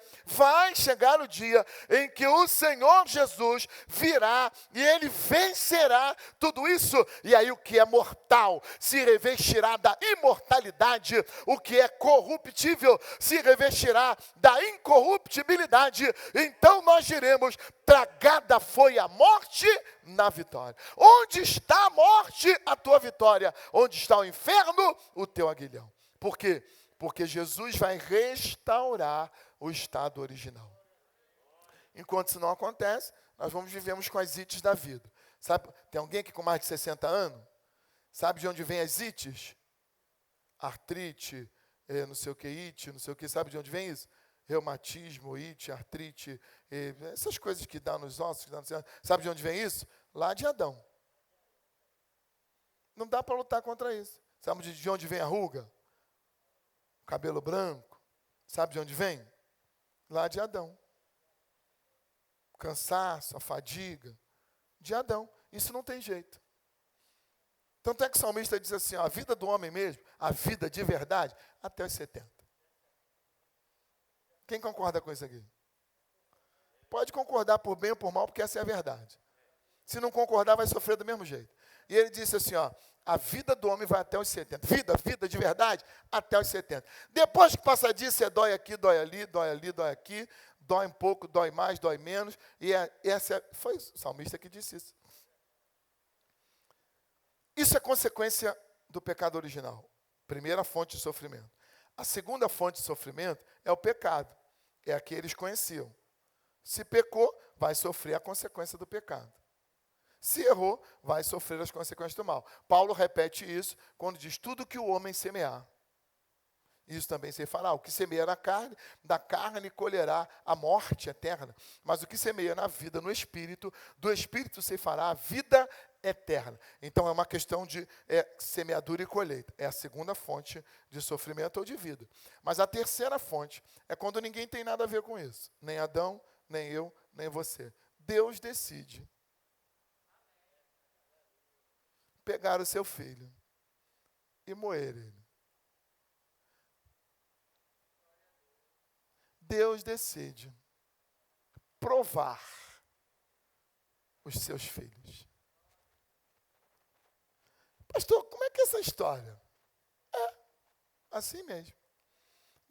em que o Senhor Jesus virá e Ele vencerá tudo isso. E aí o que é mortal se revestirá da imortalidade, o que é corruptível se revestirá da incorruptibilidade. Então nós diremos: tragada foi a morte na vitória. Onde está a morte, a tua vitória? Onde está o inferno, o teu aguilhão? Por quê? Porque Jesus vai restaurar o estado original. Enquanto isso não acontece, nós vivemos com as ites da vida. Sabe, tem alguém aqui com mais de 60 anos? Sabe de onde vem as ites? Artrite, não sei o que, ite, não sei o que. Sabe de onde vem isso? Reumatismo, ite, artrite, essas coisas que dá nos ossos. Sabe de onde vem isso? Lá de Adão. Não dá para lutar contra isso. Sabe de onde vem a ruga? Cabelo branco, sabe de onde vem? Lá de Adão. O cansaço, a fadiga, de Adão. Isso não tem jeito. Tanto é que o salmista diz assim, ó, a vida do homem mesmo, a vida de verdade, até os 70. Quem concorda com isso aqui? Pode concordar por bem ou por mal, porque essa é a verdade. Se não concordar, vai sofrer do mesmo jeito. E ele disse assim, ó, a vida do homem vai até os 70. Vida de verdade, até os 70. Depois que passa disso, dói aqui, dói ali, dói ali, dói aqui. Dói um pouco, dói mais, dói menos. E foi o salmista que disse isso. Isso é consequência do pecado original. Primeira fonte de sofrimento. A segunda fonte de sofrimento é o pecado. É a que eles conheciam. Se pecou, vai sofrer a consequência do pecado. Se errou, vai sofrer as consequências do mal. Paulo repete isso quando diz: tudo que o homem semear, isso também se fará. O que semeia na carne, da carne colherá a morte eterna. Mas o que semeia na vida, no espírito, do espírito se fará a vida eterna. Então é uma questão de semeadura e colheita. É a segunda fonte de sofrimento ou de vida. Mas a terceira fonte é quando ninguém tem nada a ver com isso. Nem Adão, nem eu, nem você. Deus decide pegar o seu filho e moer ele. Deus decide provar os seus filhos. Pastor, como é que é essa história? É assim mesmo.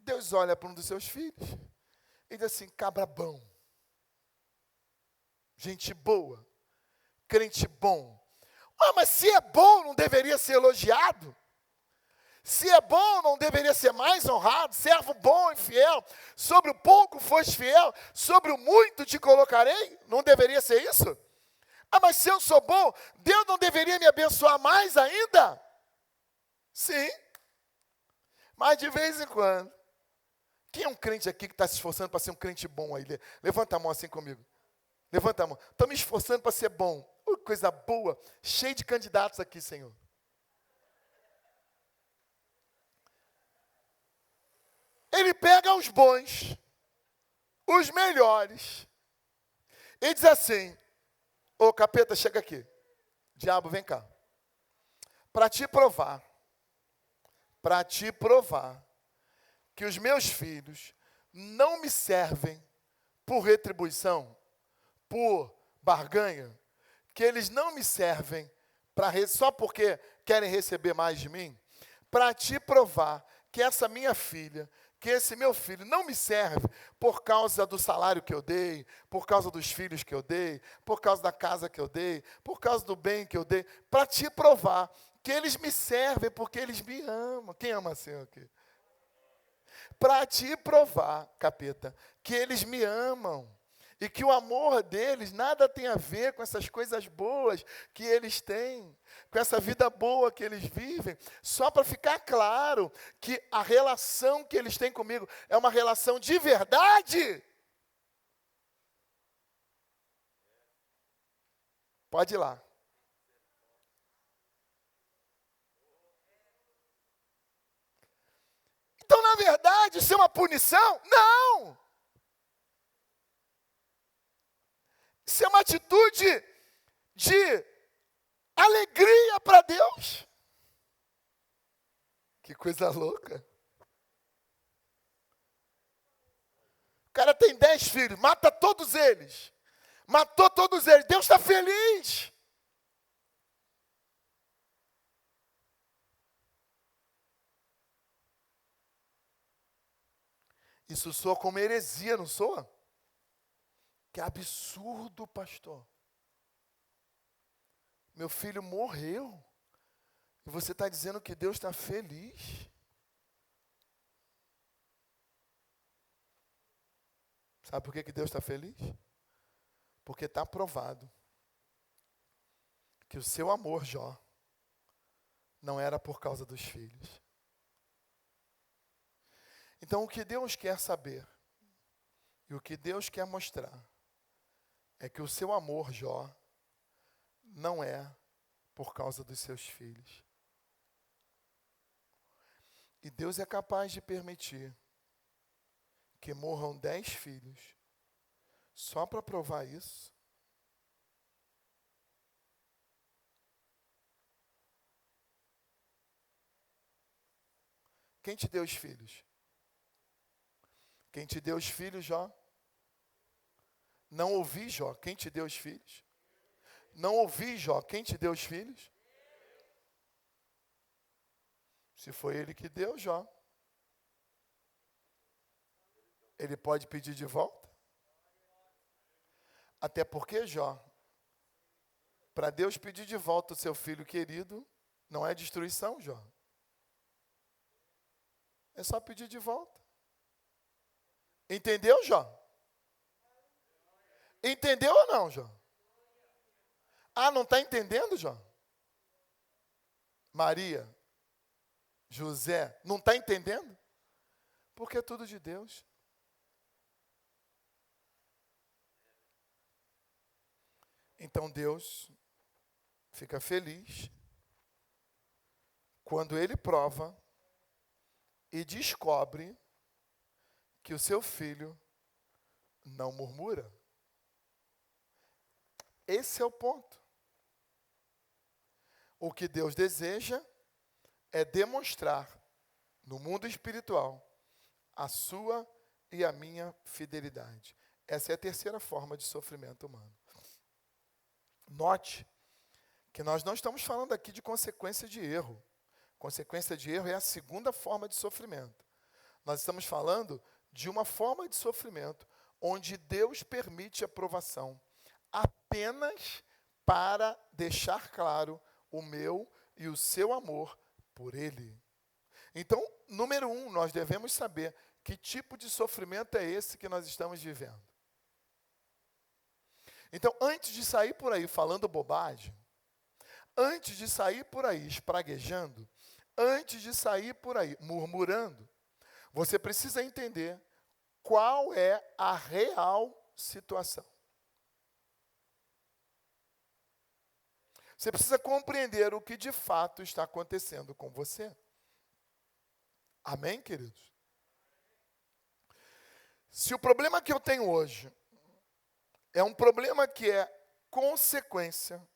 Deus olha para um dos seus filhos e diz assim: cabra bom, gente boa, crente bom. Ah, mas se é bom, não deveria ser elogiado? Se é bom, não deveria ser mais honrado? Servo bom e fiel, sobre o pouco foste fiel, sobre o muito te colocarei? Não deveria ser isso? Ah, mas se eu sou bom, Deus não deveria me abençoar mais ainda? Sim. Mas de vez em quando, quem é um crente aqui que está se esforçando para ser um crente bom aí? Levanta a mão assim comigo. Levanta a mão. Estou me esforçando para ser bom. Coisa boa, cheio de candidatos aqui, Senhor. Ele pega os bons, os melhores, e diz assim: ô capeta, chega aqui. Diabo, vem cá. Para te provar que os meus filhos não me servem por retribuição, por barganha, que eles não me servem só porque querem receber mais de mim, para te provar que essa minha filha, que esse meu filho não me serve por causa do salário que eu dei, por causa dos filhos que eu dei, por causa da casa que eu dei, por causa do bem que eu dei, para te provar que eles me servem porque eles me amam. Quem ama Senhor aqui? Para te provar, capeta, que eles me amam. E que o amor deles nada tem a ver com essas coisas boas que eles têm, com essa vida boa que eles vivem, só para ficar claro que a relação que eles têm comigo é uma relação de verdade. Pode ir lá. Então, na verdade, isso é uma punição? Não! Isso é uma atitude de alegria para Deus. Que coisa louca. O cara tem 10 filhos, mata todos eles. Matou todos eles. Deus está feliz. Isso soa como heresia, não soa? Que absurdo, pastor. Meu filho morreu. E você está dizendo que Deus está feliz? Sabe por que Deus está feliz? Porque está provado que o seu amor, Jó, não era por causa dos filhos. Então, o que Deus quer saber e o que Deus quer mostrar é que o seu amor, Jó, não é por causa dos seus filhos. E Deus é capaz de permitir que morram 10 filhos só para provar isso. Quem te deu os filhos? Quem te deu os filhos, Jó? Não ouvi, Jó. Quem te deu os filhos? Não ouvi, Jó. Quem te deu os filhos? Se foi ele que deu, Jó, ele pode pedir de volta? Até porque, Jó, para Deus pedir de volta o seu filho querido, não é destruição, Jó. É só pedir de volta. Entendeu, Jó? Entendeu ou não, Jó? Ah, não está entendendo, Jó? Maria, José, não está entendendo? Porque é tudo de Deus. Então Deus fica feliz quando Ele prova e descobre que o seu filho não murmura. Esse é o ponto. O que Deus deseja é demonstrar no mundo espiritual a sua e a minha fidelidade. Essa é a terceira forma de sofrimento humano. Note que nós não estamos falando aqui de consequência de erro. Consequência de erro é a segunda forma de sofrimento. Nós estamos falando de uma forma de sofrimento onde Deus permite a provação apenas para deixar claro o meu e o seu amor por Ele. Então, número 1, nós devemos saber que tipo de sofrimento é esse que nós estamos vivendo. Então, antes de sair por aí falando bobagem, antes de sair por aí espraguejando, antes de sair por aí murmurando, você precisa entender qual é a real situação. Você precisa compreender o que de fato está acontecendo com você. Amém, queridos? Se o problema que eu tenho hoje é um problema que é consequência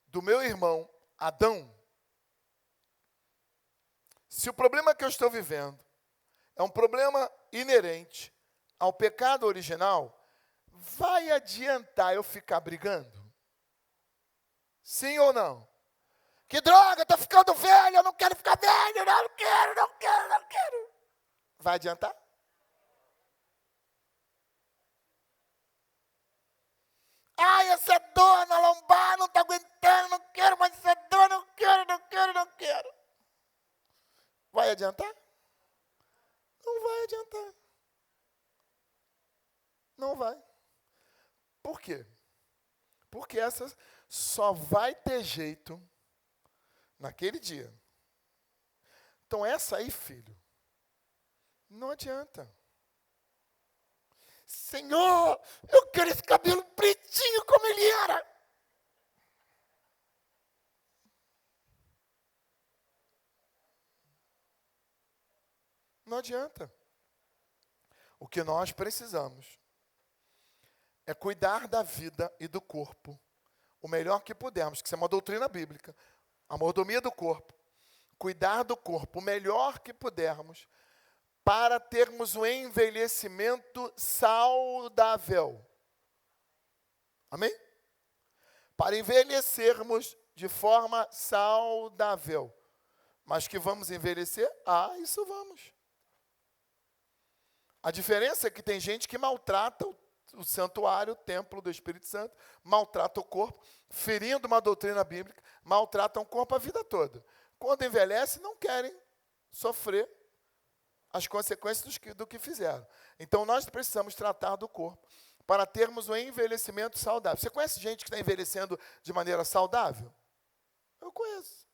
do meu irmão Adão, se o problema que eu estou vivendo é um problema inerente ao pecado original, vai adiantar eu ficar brigando? Sim ou não? Que droga, estou ficando velho, eu não quero ficar velho, não quero, não quero, não quero. Vai adiantar? Ai, essa dor na lombar, não estou aguentando, não quero mais essa dor, não quero, não quero, não quero. Vai adiantar? Não vai adiantar. Não vai. Por quê? Porque essa só vai ter jeito naquele dia. Então essa aí, filho, não adianta. Senhor, eu quero esse cabelo pretinho como ele era. Não adianta. O que nós precisamos é cuidar da vida e do corpo o melhor que pudermos, que isso é uma doutrina bíblica. A mordomia do corpo. Cuidar do corpo o melhor que pudermos para termos um envelhecimento saudável. Amém? Para envelhecermos de forma saudável. Mas que vamos envelhecer? Ah, isso vamos. A diferença é que tem gente que maltrata o santuário, o templo do Espírito Santo, maltrata o corpo, ferindo uma doutrina bíblica, maltratam o corpo a vida toda. Quando envelhece, não querem sofrer as consequências do que fizeram. Então, nós precisamos tratar do corpo para termos um envelhecimento saudável. Você conhece gente que está envelhecendo de maneira saudável? Eu conheço.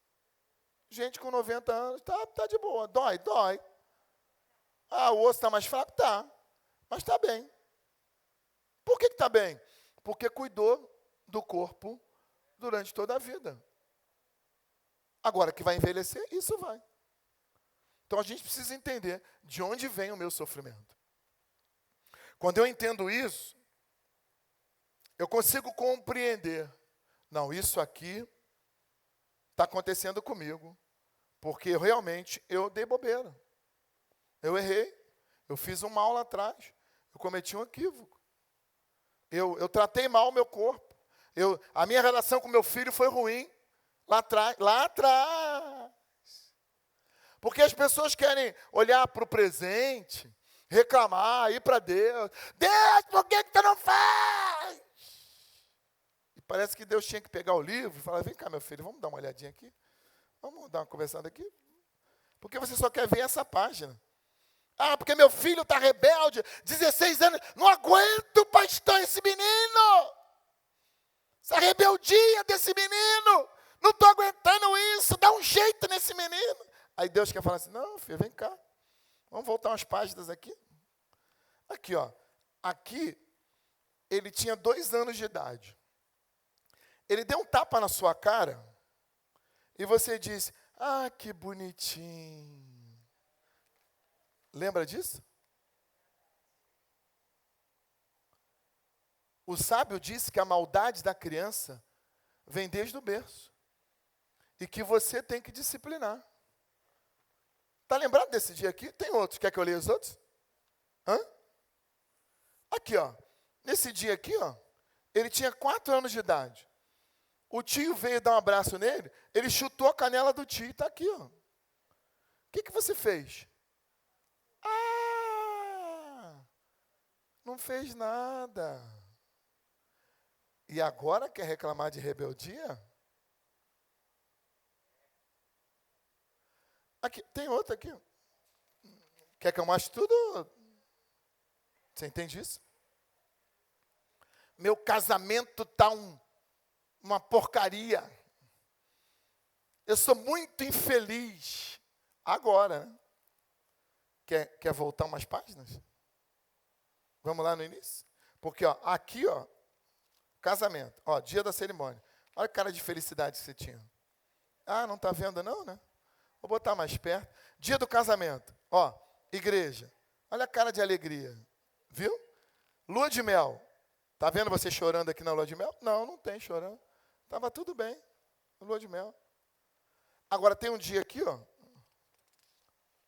Gente com 90 anos, tá de boa. Dói. Ah, o osso está mais fraco? Tá. Mas está bem. Por que está bem? Porque cuidou do corpo durante toda a vida. Agora que vai envelhecer, isso vai. Então a gente precisa entender de onde vem o meu sofrimento. Quando eu entendo isso, eu consigo compreender. Não, isso aqui está acontecendo comigo, porque realmente eu dei bobeira. Eu errei, eu fiz um mal lá atrás, eu cometi um equívoco. Eu tratei mal o meu corpo. A minha relação com meu filho foi ruim lá atrás. Porque as pessoas querem olhar para o presente, reclamar, ir para Deus. Deus, por que tu não faz? E parece que Deus tinha que pegar o livro e falar, vem cá, meu filho, vamos dar uma olhadinha aqui? Vamos dar uma conversada aqui? Porque você só quer ver essa página. Ah, porque meu filho está rebelde, 16 anos, não aguento, pastor, esse menino. Essa rebeldia desse menino, não estou aguentando isso, dá um jeito nesse menino. Aí Deus quer falar assim, não, filho, vem cá, vamos voltar umas páginas aqui. Aqui, ó, aqui, ele tinha 2 anos de idade. Ele deu um tapa na sua cara e você disse, ah, que bonitinho. Lembra disso? O sábio disse que a maldade da criança vem desde o berço. E que você tem que disciplinar. Está lembrado desse dia aqui? Tem outros. Quer que eu leia os outros? Hã? Aqui, ó. Nesse dia aqui, ó. Ele tinha 4 anos de idade. O tio veio dar um abraço nele. Ele chutou a canela do tio. Está aqui, ó. O que você fez? Ah! Não fez nada. E agora quer reclamar de rebeldia? Aqui, tem outro aqui. Quer que eu mostre tudo? Você entende isso? Meu casamento está uma porcaria. Eu sou muito infeliz. Agora, né? Quer voltar umas páginas? Vamos lá no início? Porque, ó, aqui, ó, casamento. Ó, dia da cerimônia. Olha a cara de felicidade que você tinha. Ah, não está vendo não, né? Vou botar mais perto. Dia do casamento. Ó, igreja. Olha a cara de alegria. Viu? Lua de mel. Está vendo você chorando aqui na lua de mel? Não, não tem chorando. Estava tudo bem. Lua de mel. Agora tem um dia aqui, ó.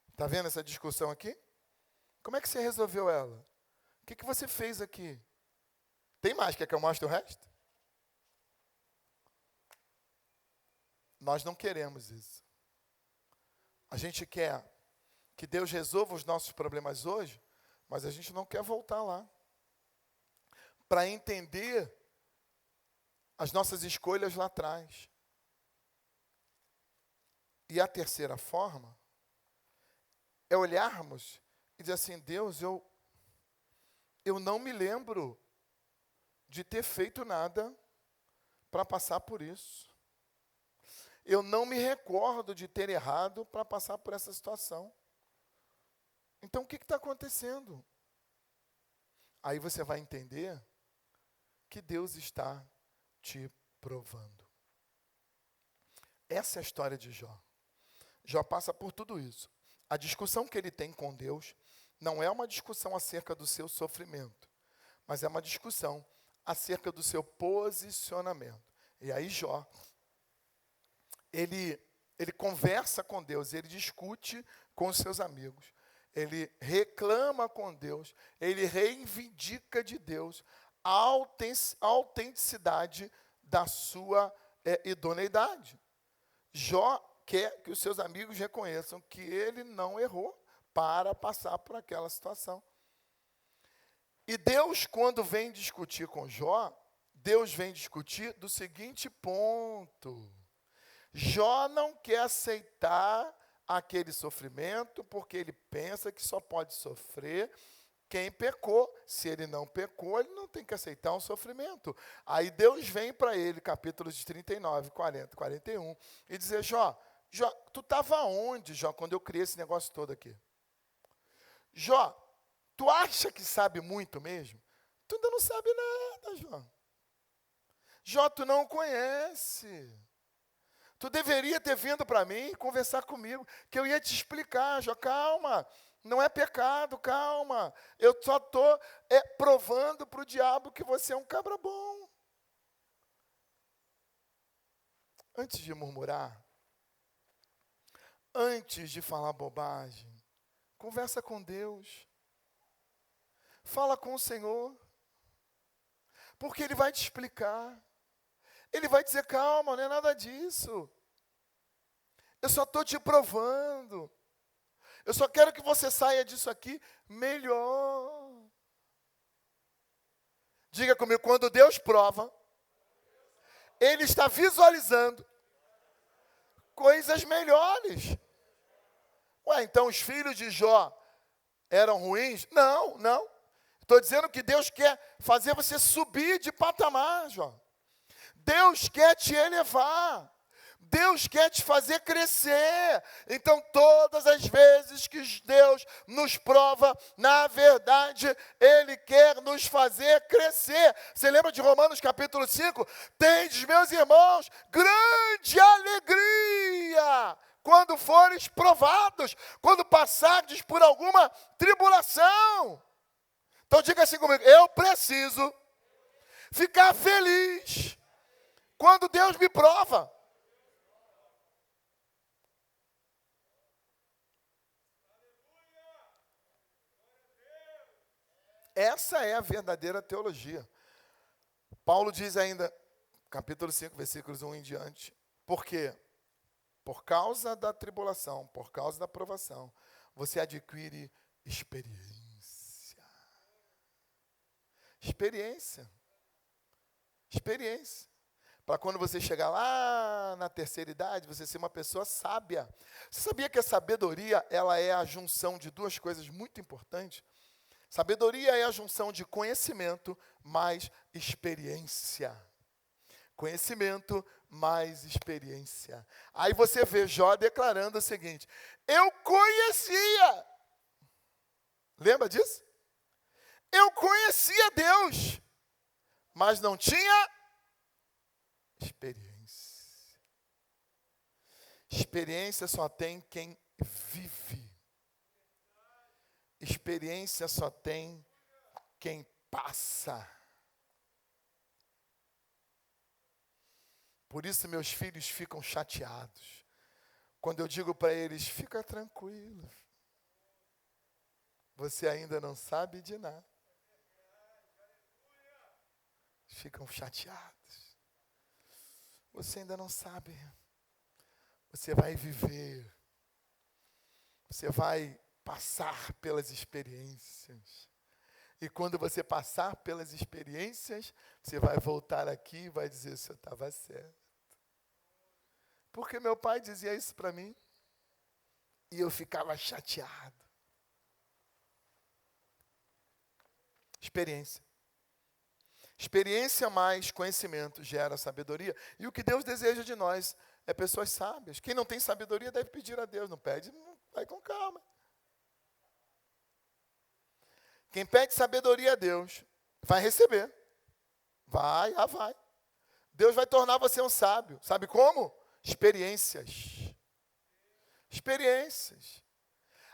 Está vendo essa discussão aqui? Como é que você resolveu ela? O que você fez aqui? Tem mais, quer que eu mostre o resto? Nós não queremos isso. A gente quer que Deus resolva os nossos problemas hoje, mas a gente não quer voltar lá. Para entender as nossas escolhas lá atrás. E a terceira forma é olharmos e dizer assim, Deus, eu não me lembro de ter feito nada para passar por isso. Eu não me recordo de ter errado para passar por essa situação. Então, o que está acontecendo? Aí você vai entender que Deus está te provando. Essa é a história de Jó. Jó passa por tudo isso. A discussão que ele tem com Deus não é uma discussão acerca do seu sofrimento, mas é uma discussão acerca do seu posicionamento. E aí Jó, ele conversa com Deus, ele discute com os seus amigos, ele reclama com Deus, ele reivindica de Deus a autenticidade da sua idoneidade. Jó quer que os seus amigos reconheçam que ele não errou para passar por aquela situação. E Deus, quando vem discutir com Jó, Deus vem discutir do seguinte ponto. Jó não quer aceitar aquele sofrimento porque ele pensa que só pode sofrer quem pecou. Se ele não pecou, ele não tem que aceitar um sofrimento. Aí Deus vem para ele, capítulos 39, 40, 41, e dizer, Jó, tu estava onde, Jó, quando eu criei esse negócio todo aqui? Jó, tu acha que sabe muito mesmo? Tu ainda não sabe nada, Jó. Jó, tu não conhece. Tu deveria ter vindo para mim conversar comigo, que eu ia te explicar, Jó, calma. Não é pecado, calma. Eu só estou provando para o diabo que você é um cabra bom. Antes de murmurar, antes de falar bobagem, conversa com Deus. Fala com o Senhor. Porque Ele vai te explicar. Ele vai dizer, calma, não é nada disso. Eu só estou te provando. Eu só quero que você saia disso aqui melhor. Diga comigo, quando Deus prova, Ele está visualizando coisas melhores. Ué, então os filhos de Jó eram ruins? Não, não. Estou dizendo que Deus quer fazer você subir de patamar, Jó. Deus quer te elevar. Deus quer te fazer crescer. Então, todas as vezes que Deus nos prova, na verdade, Ele quer nos fazer crescer. Você lembra de Romanos capítulo 5? Tendes, meus irmãos, grande alegria quando fores provados, quando passardes por alguma tribulação. Então, diga assim comigo, eu preciso ficar feliz quando Deus me prova. Essa é a verdadeira teologia. Paulo diz ainda, capítulo 5, versículos 1 em diante, por quê? Por causa da tribulação, por causa da provação, você adquire experiência. Experiência. Experiência. Para quando você chegar lá na terceira idade, você ser uma pessoa sábia. Você sabia que a sabedoria, ela é a junção de duas coisas muito importantes? Sabedoria é a junção de conhecimento mais experiência. Conhecimento mais experiência. Aí você vê Jó declarando o seguinte, eu conhecia. Lembra disso? Eu conhecia Deus, mas não tinha experiência. Experiência só tem quem vive. Experiência só tem quem passa. Por isso meus filhos ficam chateados. Quando eu digo para eles, fica tranquilo. Você ainda não sabe de nada. ficam chateados. Você ainda não sabe. Você vai viver. Você vai passar pelas experiências. E quando você passar pelas experiências, você vai voltar aqui e vai dizer, o senhor estava certo. Porque meu pai dizia isso para mim. E eu ficava chateado. Experiência. Experiência mais conhecimento gera sabedoria. E o que Deus deseja de nós é pessoas sábias. Quem não tem sabedoria deve pedir a Deus. Não pede, não, vai com calma. Quem pede sabedoria a Deus vai receber. Vai. Deus vai tornar você um sábio. Sabe como? Experiências. Experiências.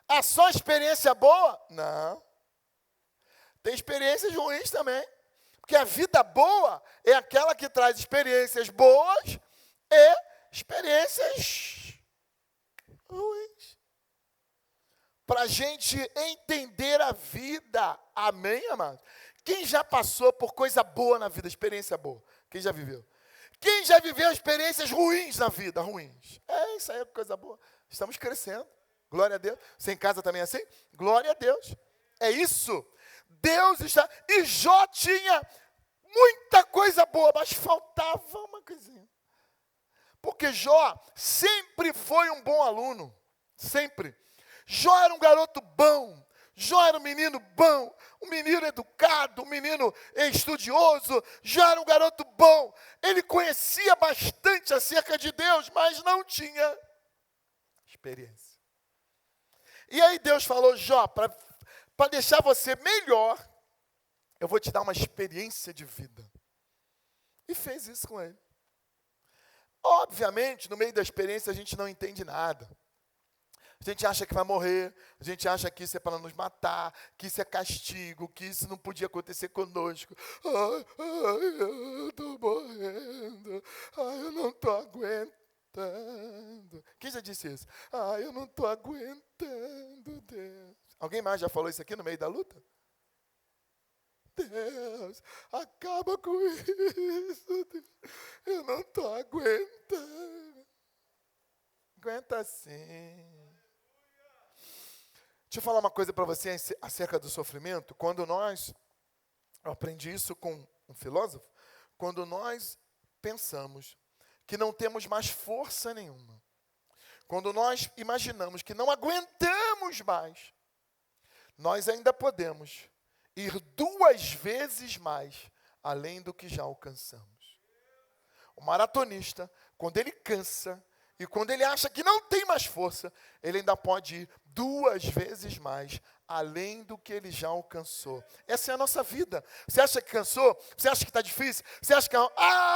Ah, só experiência boa? Não. Tem experiências ruins também. Porque a vida boa é aquela que traz experiências boas e experiências ruins. Para a gente entender a vida. Amém, amados? Quem já passou por coisa boa na vida, experiência boa? Quem já viveu? Quem já viveu experiências ruins na vida? Ruins. Isso aí é coisa boa. Estamos crescendo. Glória a Deus. Você em casa também é assim? Glória a Deus. É isso. Deus está... E Jó tinha muita coisa boa, mas faltava uma coisinha. Porque Jó sempre foi um bom aluno. Sempre. Jó era um garoto bom. Jó era um menino bom. Um menino educado. Um menino estudioso. Jó era um garoto bom. Ele conhecia bastante acerca de Deus, mas não tinha experiência. E aí Deus falou, Jó, para deixar você melhor, eu vou te dar uma experiência de vida. E fez isso com ele. Obviamente, no meio da experiência, a gente não entende nada. A gente acha que vai morrer, a gente acha que isso é para nos matar, que isso é castigo, que isso não podia acontecer conosco. Eu estou morrendo, eu não estou aguentando. Quem já disse isso? Eu não estou aguentando, Deus. Alguém mais já falou isso aqui no meio da luta? Deus, acaba com isso, Deus. Eu não estou aguentando. Aguenta sim. Deixa eu falar uma coisa para você acerca do sofrimento. Eu aprendi isso com um filósofo, quando nós pensamos que não temos mais força nenhuma, quando nós imaginamos que não aguentamos mais, nós ainda podemos ir 2 vezes mais além do que já alcançamos. O maratonista, quando ele cansa e quando ele acha que não tem mais força, ele ainda pode ir 2 vezes mais além do que ele já alcançou. Essa é a nossa vida. Você acha que cansou? Você acha que está difícil? Você acha que...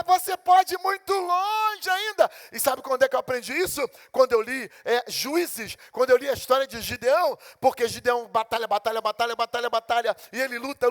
você pode ir muito longe ainda. E sabe quando é que eu aprendi isso? Quando eu li Juízes, quando eu li a história de Gideão, porque Gideão batalha, e ele luta,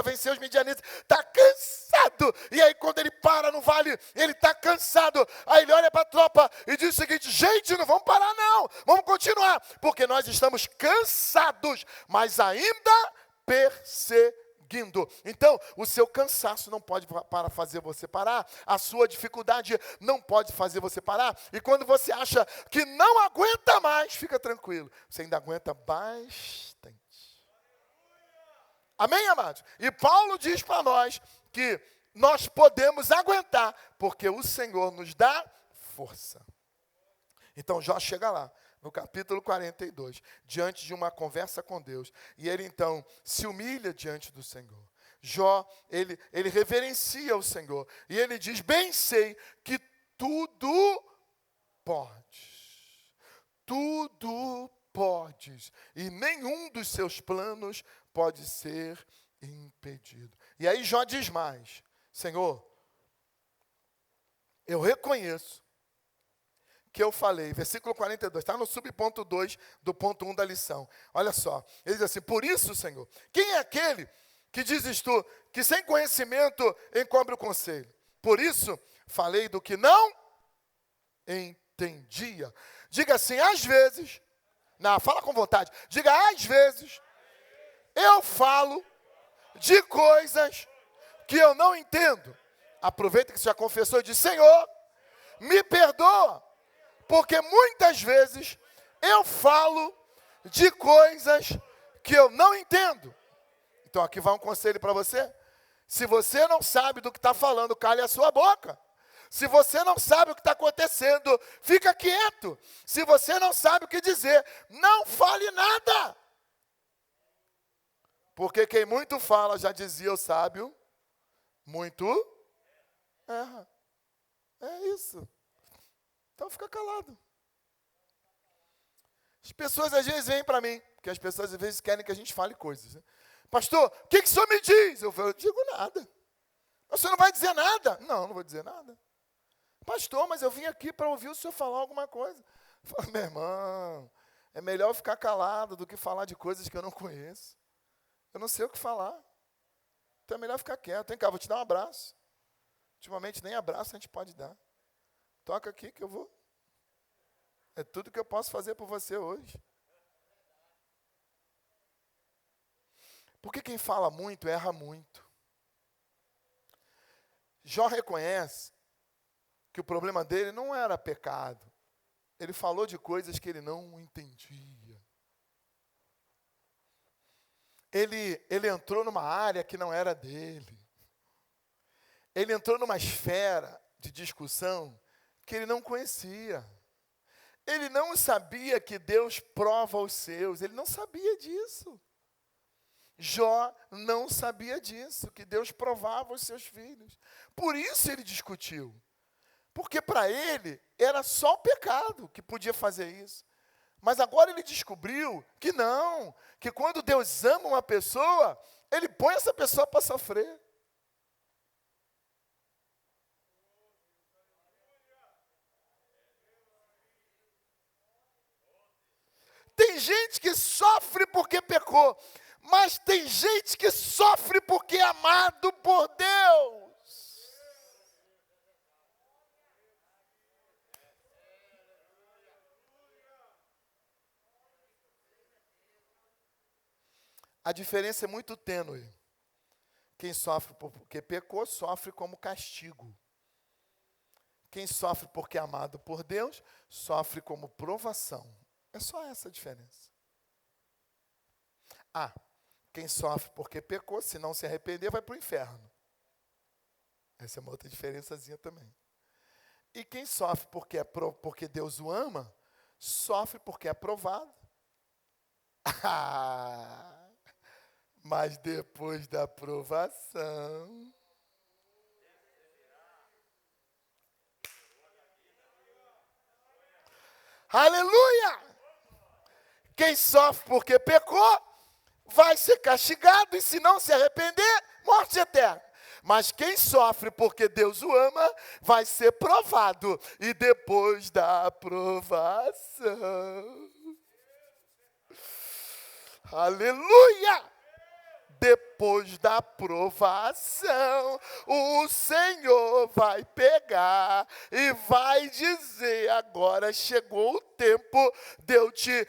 venceu os midianitas, está cansado. E aí quando ele para no vale, ele está cansado. Aí ele olha para a tropa e diz o seguinte, gente, não vamos parar não, vamos continuar, porque nós estamos cansados, mas ainda perseguindo. Então, o seu cansaço não pode fazer você parar, a sua dificuldade não pode fazer você parar, e quando você acha que não aguenta mais, fica tranquilo, você ainda aguenta bastante. Amém, amados? E Paulo diz para nós que nós podemos aguentar, porque o Senhor nos dá força. Então, Jó chega lá, no capítulo 42, diante de uma conversa com Deus. E ele, então, se humilha diante do Senhor. Jó, ele reverencia o Senhor. E ele diz, bem sei que tudo podes. Tudo podes. E nenhum dos seus planos pode ser impedido. E aí Jó diz mais, Senhor, eu reconheço que eu falei, versículo 42, está no subponto 2 do ponto 1 da lição. Olha só, ele diz assim, por isso, Senhor, quem é aquele que dizes tu, que sem conhecimento encobre o conselho? Por isso, falei do que não entendia. Diga assim, às vezes, não, fala com vontade, diga às vezes, eu falo de coisas que eu não entendo. Aproveita que você já confessou e diz: Senhor, me perdoa, porque muitas vezes eu falo de coisas que eu não entendo. Então aqui vai um conselho para você. Se você não sabe do que está falando, cale a sua boca. Se você não sabe o que está acontecendo, fica quieto. Se você não sabe o que dizer, não fale nada. Porque quem muito fala, já dizia o sábio, muito erra. É isso. Então fica calado. As pessoas às vezes vêm para mim, porque as pessoas às vezes querem que a gente fale coisas, né? Pastor, o que o senhor me diz? Eu digo nada. Você não vai dizer nada? Não, não vou dizer nada. Pastor, mas eu vim aqui para ouvir o senhor falar alguma coisa. Eu falo: meu irmão, é melhor eu ficar calado do que falar de coisas que eu não conheço. Eu não sei o que falar. Então é melhor ficar quieto. Vem cá, vou te dar um abraço. Ultimamente nem abraço a gente pode dar. Toca aqui que eu vou. É tudo que eu posso fazer por você hoje. Porque quem fala muito, erra muito. Jó reconhece que o problema dele não era pecado. Ele falou de coisas que ele não entendia. Ele entrou numa área que não era dele. Ele entrou numa esfera de discussão que ele não conhecia. Ele não sabia que Deus prova os seus. Ele não sabia disso. Jó não sabia disso, que Deus provava os seus filhos. Por isso ele discutiu. Porque para ele era só o pecado que podia fazer isso. Mas agora ele descobriu que não, que quando Deus ama uma pessoa, ele põe essa pessoa para sofrer. Tem gente que sofre porque pecou, mas tem gente que sofre porque é amado por Deus. A diferença é muito tênue. Quem sofre porque pecou, sofre como castigo. Quem sofre porque é amado por Deus, sofre como provação. É só essa a diferença. Quem sofre porque pecou, se não se arrepender, vai para o inferno. Essa é uma outra diferençazinha também. E quem sofre porque Deus o ama, sofre porque é aprovado. Mas depois da aprovação, aleluia! Quem sofre porque pecou, vai ser castigado, e se não se arrepender, morte eterna. Mas quem sofre porque Deus o ama, vai ser provado, e depois da aprovação, aleluia! Depois da provação, o Senhor vai pegar e vai dizer: agora chegou o tempo de eu te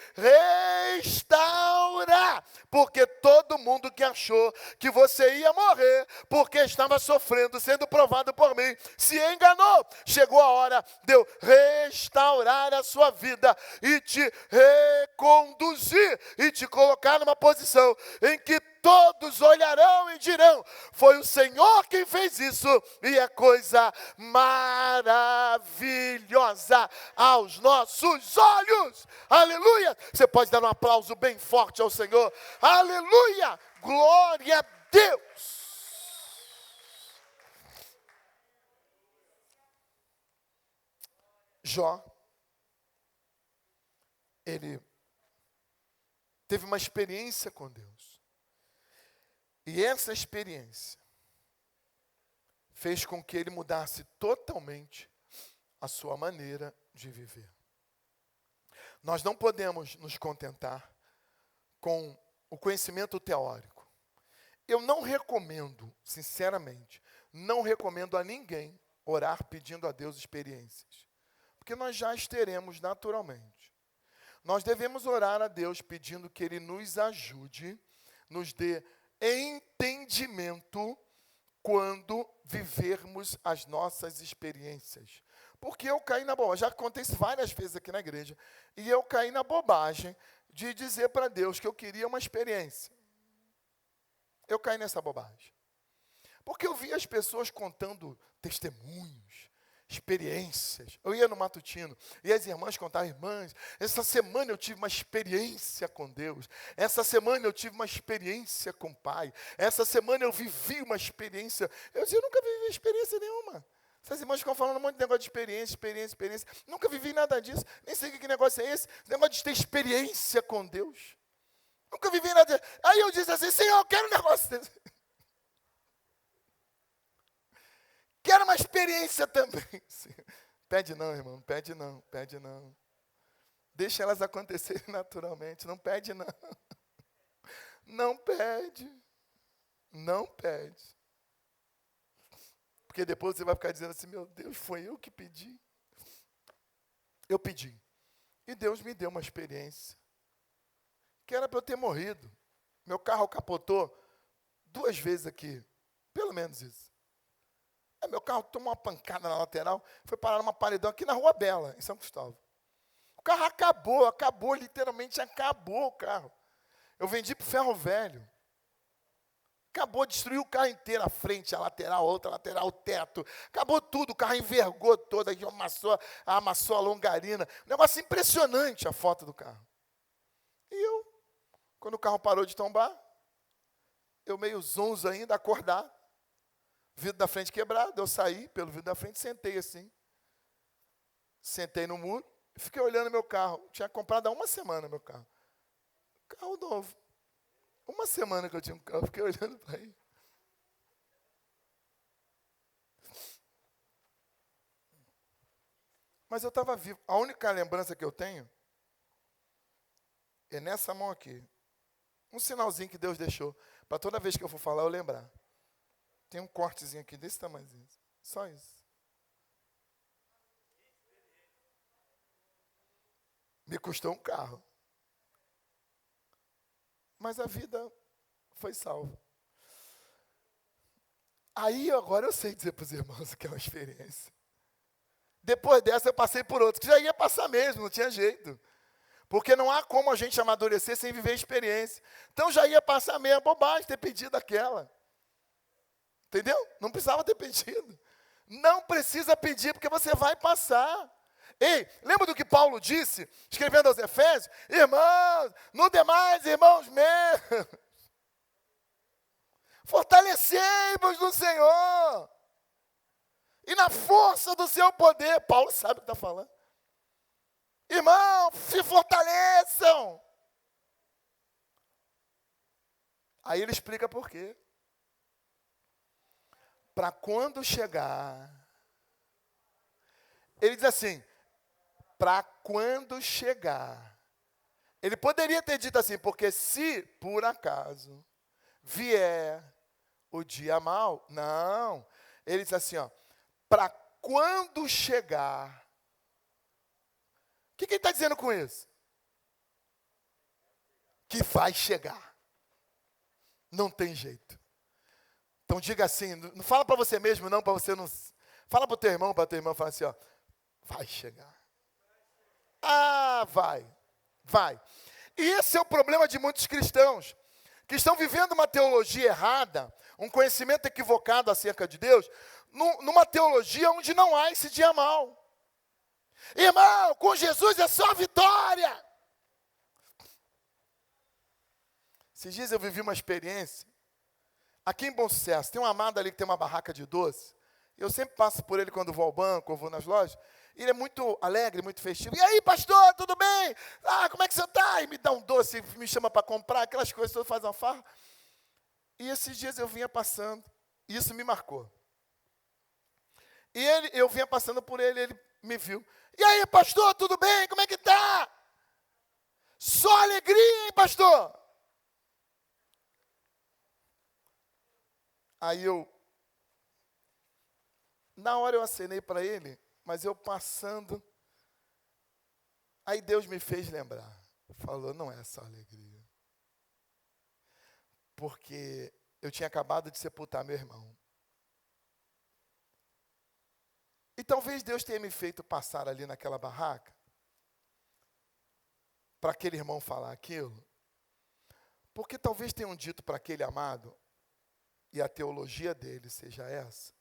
restaurar. Porque todo mundo que achou que você ia morrer, porque estava sofrendo, sendo provado por mim, se enganou. Chegou a hora de eu restaurar a sua vida e te reconduzir e te colocar numa posição em que todos olharão e dirão: foi o Senhor quem fez isso, e é coisa maravilhosa aos nossos olhos. Aleluia! Você pode dar um aplauso bem forte ao Senhor. Aleluia! Glória a Deus! Jó, ele teve uma experiência com Deus. E essa experiência fez com que ele mudasse totalmente a sua maneira de viver. Nós não podemos nos contentar com o conhecimento teórico. Eu não recomendo, sinceramente, não recomendo a ninguém orar pedindo a Deus experiências, porque nós já as teremos naturalmente. Nós devemos orar a Deus pedindo que Ele nos ajude, nos dê entendimento quando vivermos as nossas experiências. Porque eu caí na bobagem, já acontece várias vezes aqui na igreja, e eu caí na bobagem de dizer para Deus que eu queria uma experiência. Eu caí nessa bobagem. Porque eu vi as pessoas contando testemunhos, experiências. Eu ia no matutino e as irmãs contavam: irmãs, essa semana eu tive uma experiência com Deus. Essa semana eu tive uma experiência com o Pai. Essa semana eu vivi uma experiência. Eu dizia: eu nunca vivi experiência nenhuma. Essas irmãs ficam falando um monte de negócio de experiência. Nunca vivi nada disso. Nem sei que negócio é esse. Esse negócio de ter experiência com Deus. Nunca vivi nada disso. Aí eu disse assim: Senhor, eu quero um negócio desse. Quero uma experiência também. Pede não, irmão, pede não. Deixa elas acontecerem naturalmente, não pede não. Não pede. Porque depois você vai ficar dizendo assim: meu Deus, foi eu que pedi. Eu pedi. E Deus me deu uma experiência. Que era para eu ter morrido. Meu carro capotou 2 vezes aqui. Pelo menos isso. Aí meu carro tomou uma pancada na lateral, foi parar numa paredão aqui na Rua Bela, em São Cristóvão. O carro acabou, literalmente acabou o carro. Eu vendi para o ferro velho. Acabou, destruiu o carro inteiro, a frente, a lateral, outra lateral, o teto. Acabou tudo, o carro envergou todo, aqui amassou a longarina. Um negócio impressionante a foto do carro. E eu, quando o carro parou de tombar, eu meio zonzo ainda, acordado. Vidro da frente quebrado, eu saí pelo vidro da frente, sentei assim. Sentei no muro, fiquei olhando meu carro. Tinha comprado há 1 semana meu carro. Carro novo. 1 semana que eu tinha um carro, fiquei olhando para ele. Mas eu estava vivo. A única lembrança que eu tenho é nessa mão aqui. Um sinalzinho que Deus deixou, para toda vez que eu for falar, eu lembrar. Tem um cortezinho aqui desse tamanhozinho. Só isso. Me custou um carro. Mas a vida foi salva. Aí agora eu sei dizer para os irmãos que é uma experiência. Depois dessa eu passei por outro, que já ia passar mesmo, não tinha jeito. Porque não há como a gente amadurecer sem viver experiência. Então já ia passar mesmo, bobagem ter pedido aquela. Entendeu? Não precisava ter pedido. Não precisa pedir, porque você vai passar. Ei, lembra do que Paulo disse, escrevendo aos Efésios? Irmãos, no demais, irmãos meus, fortalecei-vos no Senhor. E na força do seu poder. Paulo sabe o que está falando. Irmãos, se fortaleçam. Aí ele explica por quê. Para quando chegar, ele diz assim, para quando chegar. Ele poderia ter dito assim, porque se por acaso vier o dia mau, não. Ele diz assim, para quando chegar. O que ele está dizendo com isso? Que vai chegar. Não tem jeito. Então diga assim, não fala para você mesmo não, para você não... Fala para o teu irmão, fala assim, vai chegar. Ah, vai. E esse é o problema de muitos cristãos, que estão vivendo uma teologia errada, um conhecimento equivocado acerca de Deus, numa teologia onde não há esse dia mau. Irmão, com Jesus é só vitória. Esses dias eu vivi uma experiência, aqui em Bom Sucesso, tem um amado ali que tem uma barraca de doce. Eu sempre passo por ele quando vou ao banco, ou vou nas lojas. Ele é muito alegre, muito festivo. E aí, pastor, tudo bem? Ah, como é que você está? E me dá um doce, me chama para comprar, aquelas coisas, todas faz uma farra. E esses dias eu vinha passando, e isso me marcou. E eu vinha passando por ele, ele me viu. E aí, pastor, tudo bem? Como é que está? Só alegria, hein, pastor? Aí na hora eu acenei para ele, mas eu passando, aí Deus me fez lembrar. Falou, não é só alegria. Porque eu tinha acabado de sepultar meu irmão. E talvez Deus tenha me feito passar ali naquela barraca, para aquele irmão falar aquilo, porque talvez tenham dito para aquele amado, e a teologia dele seja essa,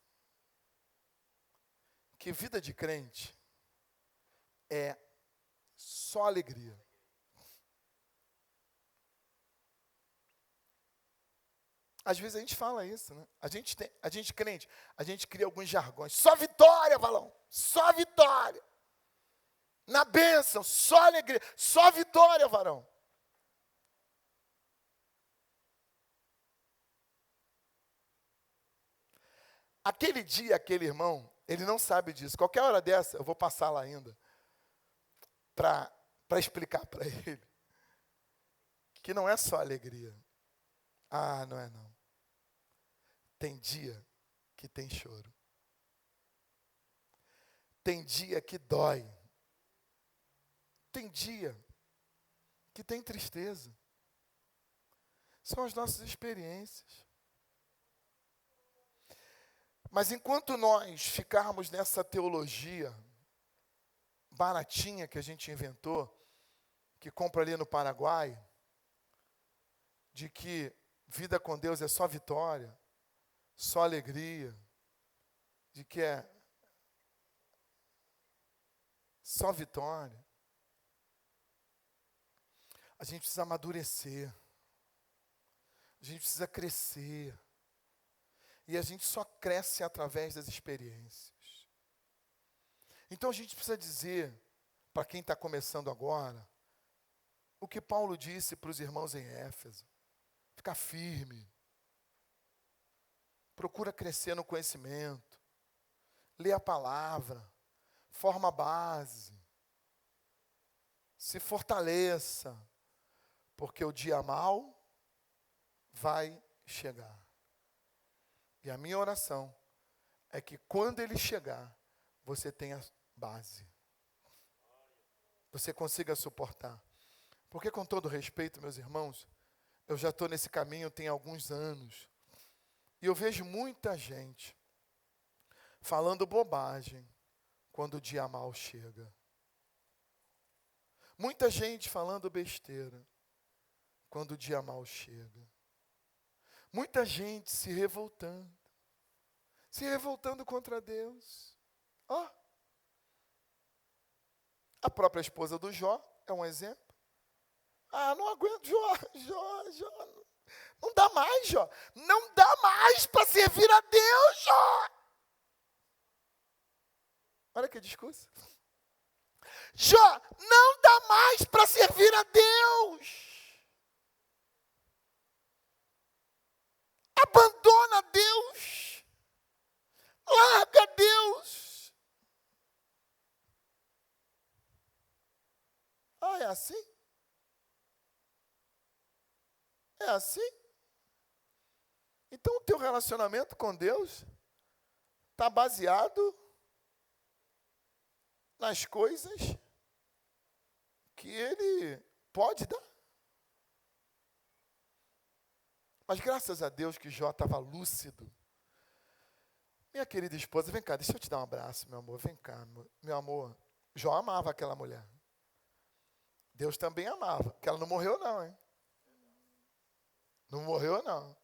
que vida de crente é só alegria. Às vezes a gente fala isso, né? A gente crente, a gente cria alguns jargões. Só vitória, Valão. Só vitória. Na bênção, só alegria. Só vitória, varão. Aquele dia, aquele irmão, ele não sabe disso. Qualquer hora dessa, eu vou passar lá ainda, para explicar para ele, que não é só alegria. Ah, não é não. Tem dia que tem choro. Tem dia que dói. Tem dia que tem tristeza. São as nossas experiências. Mas enquanto nós ficarmos nessa teologia baratinha que a gente inventou, que compra ali no Paraguai, de que vida com Deus é só vitória, só alegria, de que é só vitória, a gente precisa amadurecer, a gente precisa crescer, e a gente só cresce através das experiências. Então a gente precisa dizer, para quem está começando agora, o que Paulo disse para os irmãos em Éfeso: ficar firme, procura crescer no conhecimento, lê a palavra, forma a base, se fortaleça, porque o dia mau vai chegar. E a minha oração é que quando ele chegar, você tenha base, você consiga suportar. Porque, com todo respeito, meus irmãos, eu já estou nesse caminho tem alguns anos, e eu vejo muita gente falando bobagem quando o dia mau chega. Muita gente falando besteira quando o dia mau chega. Muita gente se revoltando contra Deus. Ó, a própria esposa do Jó é um exemplo. Ah, não aguento, Jó, não dá mais, Jó. Não dá mais para servir a Deus, Jó. Olha que discurso. Jó, não dá mais para servir a Deus. Abandona Deus. Larga Deus. Ah, é assim? É assim? Então o teu relacionamento com Deus está baseado nas coisas que Ele pode dar. Mas graças a Deus que Jó estava lúcido. Minha querida esposa, vem cá, deixa eu te dar um abraço, meu amor. Vem cá, meu amor. Jó amava aquela mulher. Deus também amava, que ela não morreu não, hein? Não morreu não.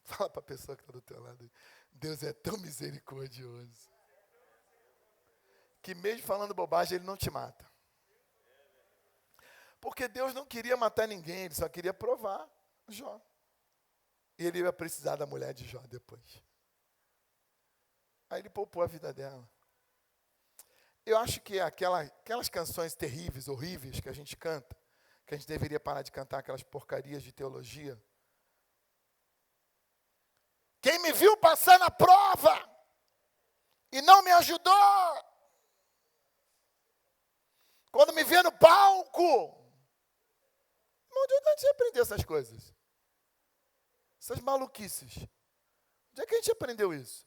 Fala para a pessoa que está do teu lado. Deus é tão misericordioso que mesmo falando bobagem, Ele não te mata. Porque Deus não queria matar ninguém, Ele só queria provar Jó. E Ele ia precisar da mulher de Jó depois. Aí Ele poupou a vida dela. Eu acho que aquelas canções terríveis, horríveis que a gente canta, que a gente deveria parar de cantar aquelas porcarias de teologia. Quem me viu passar na prova e não me ajudou, quando me vê no palco, onde a gente aprendeu essas coisas? Essas maluquices. Onde é que a gente aprendeu isso?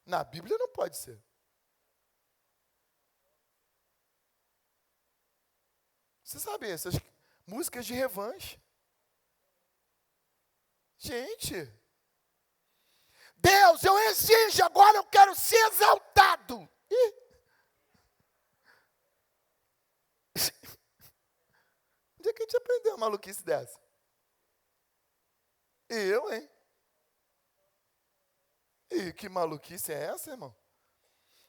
Na Bíblia não pode ser. Você sabe, essas músicas de revanche. Gente, Deus, eu exijo, agora eu quero ser exaltado. Ih. Onde é que a gente aprendeu uma maluquice dessa? Eu, hein? E que maluquice é essa, irmão?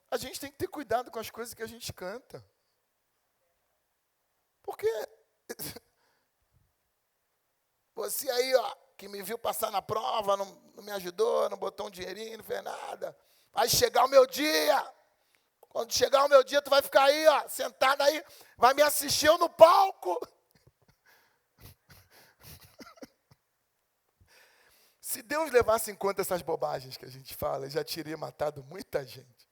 A gente tem que ter cuidado com as coisas que a gente canta. Porque você aí, ó, que me viu passar na prova, não me ajudou, não botou um dinheirinho, não fez nada. Vai chegar o meu dia. Quando chegar o meu dia, tu vai ficar aí, ó, sentado aí, vai me assistir eu no palco. Se Deus levasse em conta essas bobagens que a gente fala, já teria matado muita gente.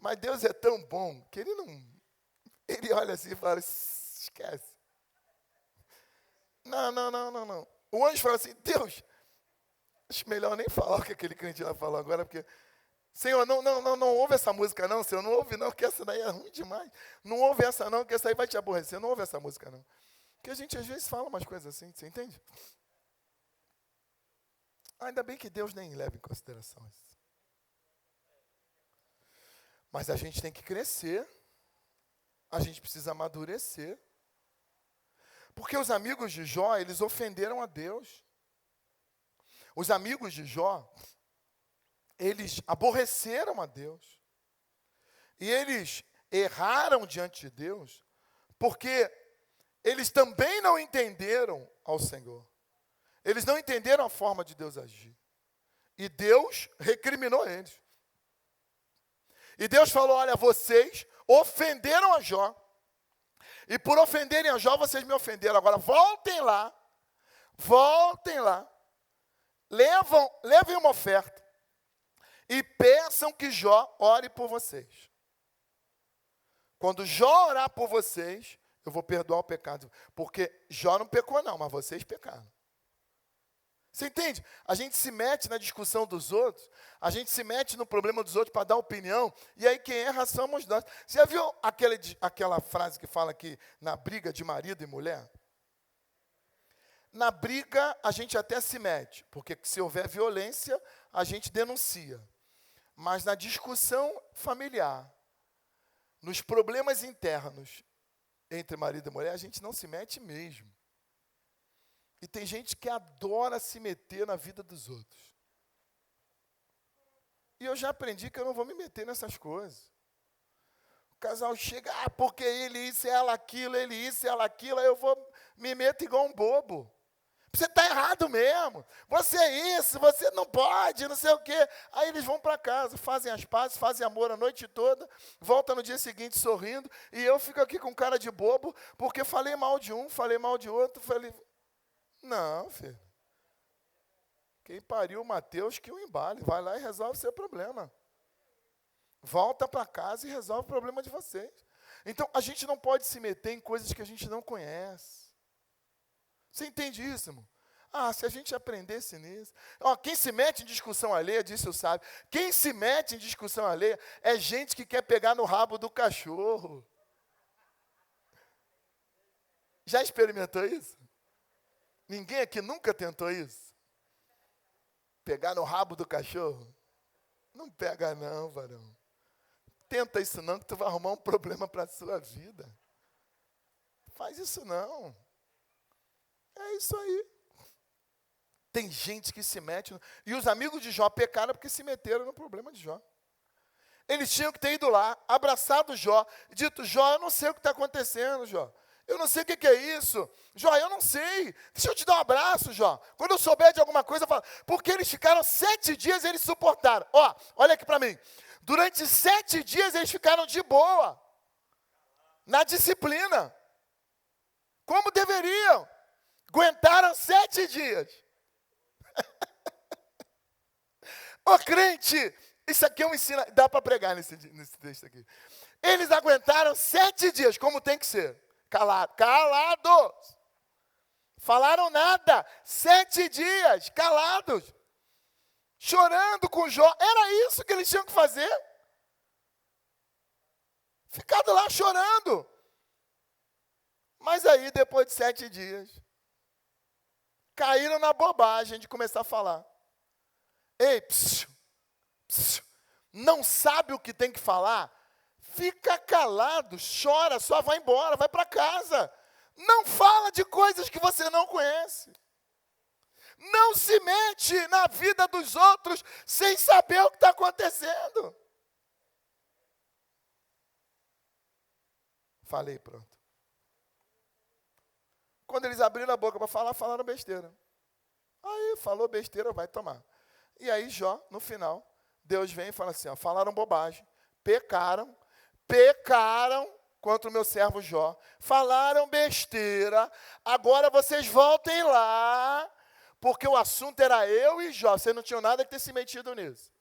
Mas Deus é tão bom que ele não... Ele olha assim e fala, esquece. Não. O anjo fala assim, Deus, acho melhor nem falar o que aquele crente lá falou agora, porque... Senhor, não ouve essa música não, Senhor, não ouve não, que essa daí é ruim demais. Não ouve essa não, que essa aí vai te aborrecer, não ouve essa música não. Porque a gente às vezes fala umas coisas assim, você entende? Ainda bem que Deus nem leva em consideração isso. Mas a gente tem que crescer, a gente precisa amadurecer. Porque os amigos de Jó, eles ofenderam a Deus. Os amigos de Jó, eles aborreceram a Deus. E eles erraram diante de Deus, porque eles também não entenderam ao Senhor. Eles não entenderam a forma de Deus agir. E Deus recriminou eles. E Deus falou, olha, vocês ofenderam a Jó. E por ofenderem a Jó, vocês me ofenderam. Agora voltem lá. Levem uma oferta. E peçam que Jó ore por vocês. Quando Jó orar por vocês, eu vou perdoar o pecado. Porque Jó não pecou não, mas vocês pecaram. Você entende? A gente se mete na discussão dos outros, a gente se mete no problema dos outros para dar opinião, e aí quem erra somos nós. Você já viu aquela frase que fala que na briga de marido e mulher? Na briga a gente até se mete, porque se houver violência, a gente denuncia. Mas na discussão familiar, nos problemas internos entre marido e mulher, a gente não se mete mesmo. E tem gente que adora se meter na vida dos outros. E eu já aprendi que eu não vou me meter nessas coisas. O casal chega, porque ele isso, ela aquilo, ele isso, ela aquilo, aí eu vou me meto igual um bobo. Você está errado mesmo. Você é isso, você não pode, não sei o quê. Aí eles vão para casa, fazem as pazes, fazem amor a noite toda, voltam no dia seguinte sorrindo, e eu fico aqui com cara de bobo, porque falei mal de um, falei mal de outro, falei... Não, filho. Quem pariu o Mateus que o embale. Vai lá e resolve o seu problema. Volta para casa e resolve o problema de vocês. Então, a gente não pode se meter em coisas que a gente não conhece. Você entende isso, irmão? Se a gente aprendesse nisso. Quem se mete em discussão alheia, disse o sábio, quem se mete em discussão alheia é gente que quer pegar no rabo do cachorro. Já experimentou isso? Ninguém aqui nunca tentou isso? Pegar no rabo do cachorro? Não pega não, varão. Tenta isso não, que tu vai arrumar um problema para a sua vida. Faz isso não. É isso aí. Tem gente que se mete... E os amigos de Jó pecaram porque se meteram no problema de Jó. Eles tinham que ter ido lá, abraçado Jó, dito, Jó, eu não sei o que está acontecendo, Jó. Eu não sei o que é isso. Jó, eu não sei. Deixa eu te dar um abraço, Jó. Quando eu souber de alguma coisa, eu falo. Porque eles ficaram 7 dias, eles suportaram. Olha aqui para mim. Durante 7 dias, eles ficaram de boa. Na disciplina. Como deveriam. Aguentaram 7 dias. Crente, isso aqui é um ensino. Dá para pregar nesse texto aqui. Eles aguentaram 7 dias, como tem que ser. Calados. Falaram nada. 7 dias, calados. Chorando com Jó. Era isso que eles tinham que fazer? Ficado lá chorando. Mas aí, depois de 7 dias, caíram na bobagem de começar a falar. Ei, não sabe o que tem que falar? Fica calado, chora, só vai embora, vai para casa. Não fala de coisas que você não conhece. Não se mete na vida dos outros sem saber o que está acontecendo. Falei, pronto. Quando eles abriram a boca para falar, falaram besteira. Aí, falou besteira, vai tomar. E aí, Jó, no final, Deus vem e fala assim, ó, falaram bobagem, pecaram contra o meu servo Jó, falaram besteira, agora vocês voltem lá, porque o assunto era eu e Jó, vocês não tinham nada que ter se metido nisso.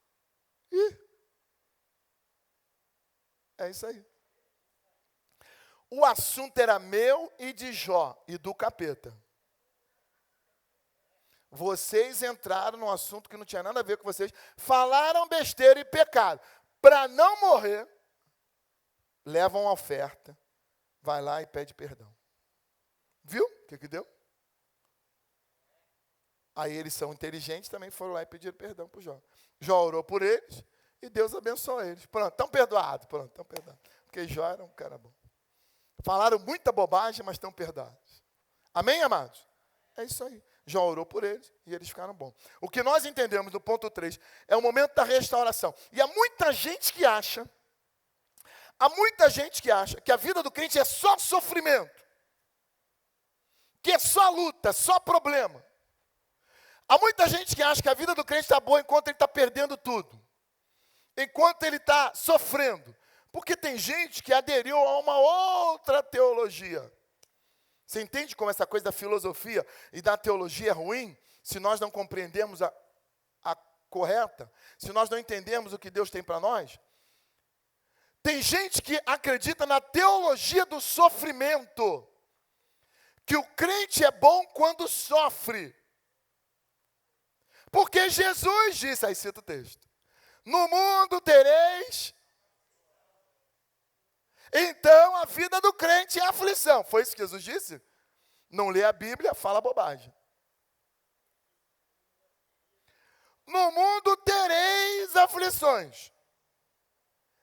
Ih, é isso aí. O assunto era meu e de Jó e do capeta. Vocês entraram num assunto que não tinha nada a ver com vocês, falaram besteira e pecaram. Para não morrer, levam uma oferta, vai lá e pede perdão. Viu o que deu? Aí eles são inteligentes, também foram lá e pediram perdão para o Jó. Jó orou por eles e Deus abençoou eles. Pronto, estão perdoados, porque Jó era um cara bom. Falaram muita bobagem, mas estão perdoados. Amém, amados? É isso aí. Jó orou por eles e eles ficaram bons. O que nós entendemos do ponto 3 é o momento da restauração. E há muita gente que acha que a vida do crente é só sofrimento, que é só luta, só problema. Há muita gente que acha que a vida do crente está boa enquanto ele está perdendo tudo, enquanto ele está sofrendo. Porque tem gente que aderiu a uma outra teologia. Você entende como essa coisa da filosofia e da teologia é ruim? Se nós não compreendemos a correta, se nós não entendemos o que Deus tem para nós. Tem gente que acredita na teologia do sofrimento, que o crente é bom quando sofre. Porque Jesus disse, aí cita o texto, no mundo tereis. Então a vida do crente é aflição. Foi isso que Jesus disse? Não lê a Bíblia, fala bobagem. No mundo tereis aflições.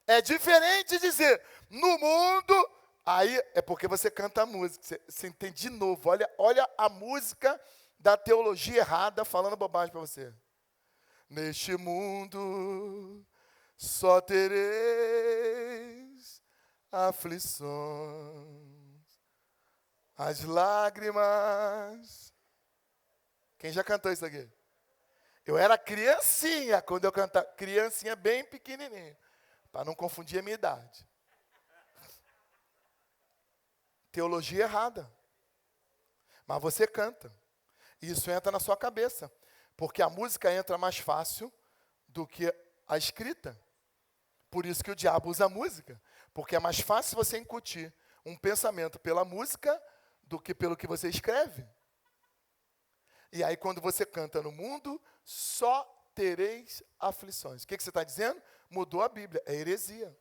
É diferente dizer, no mundo, aí é porque você canta a música. Você entende de novo, olha a música da teologia errada falando bobagem para você. Neste mundo só tereis aflições, as lágrimas. Quem já cantou isso aqui? Eu era criancinha quando eu cantava, criancinha bem pequenininha, para não confundir a minha idade. Teologia errada. Mas você canta. E isso entra na sua cabeça, porque a música entra mais fácil do que a escrita. Por isso que o diabo usa a música, porque é mais fácil você incutir um pensamento pela música do que pelo que você escreve. E aí quando você canta no mundo, só tereis aflições. O que você está dizendo? Mudou a Bíblia, é heresia.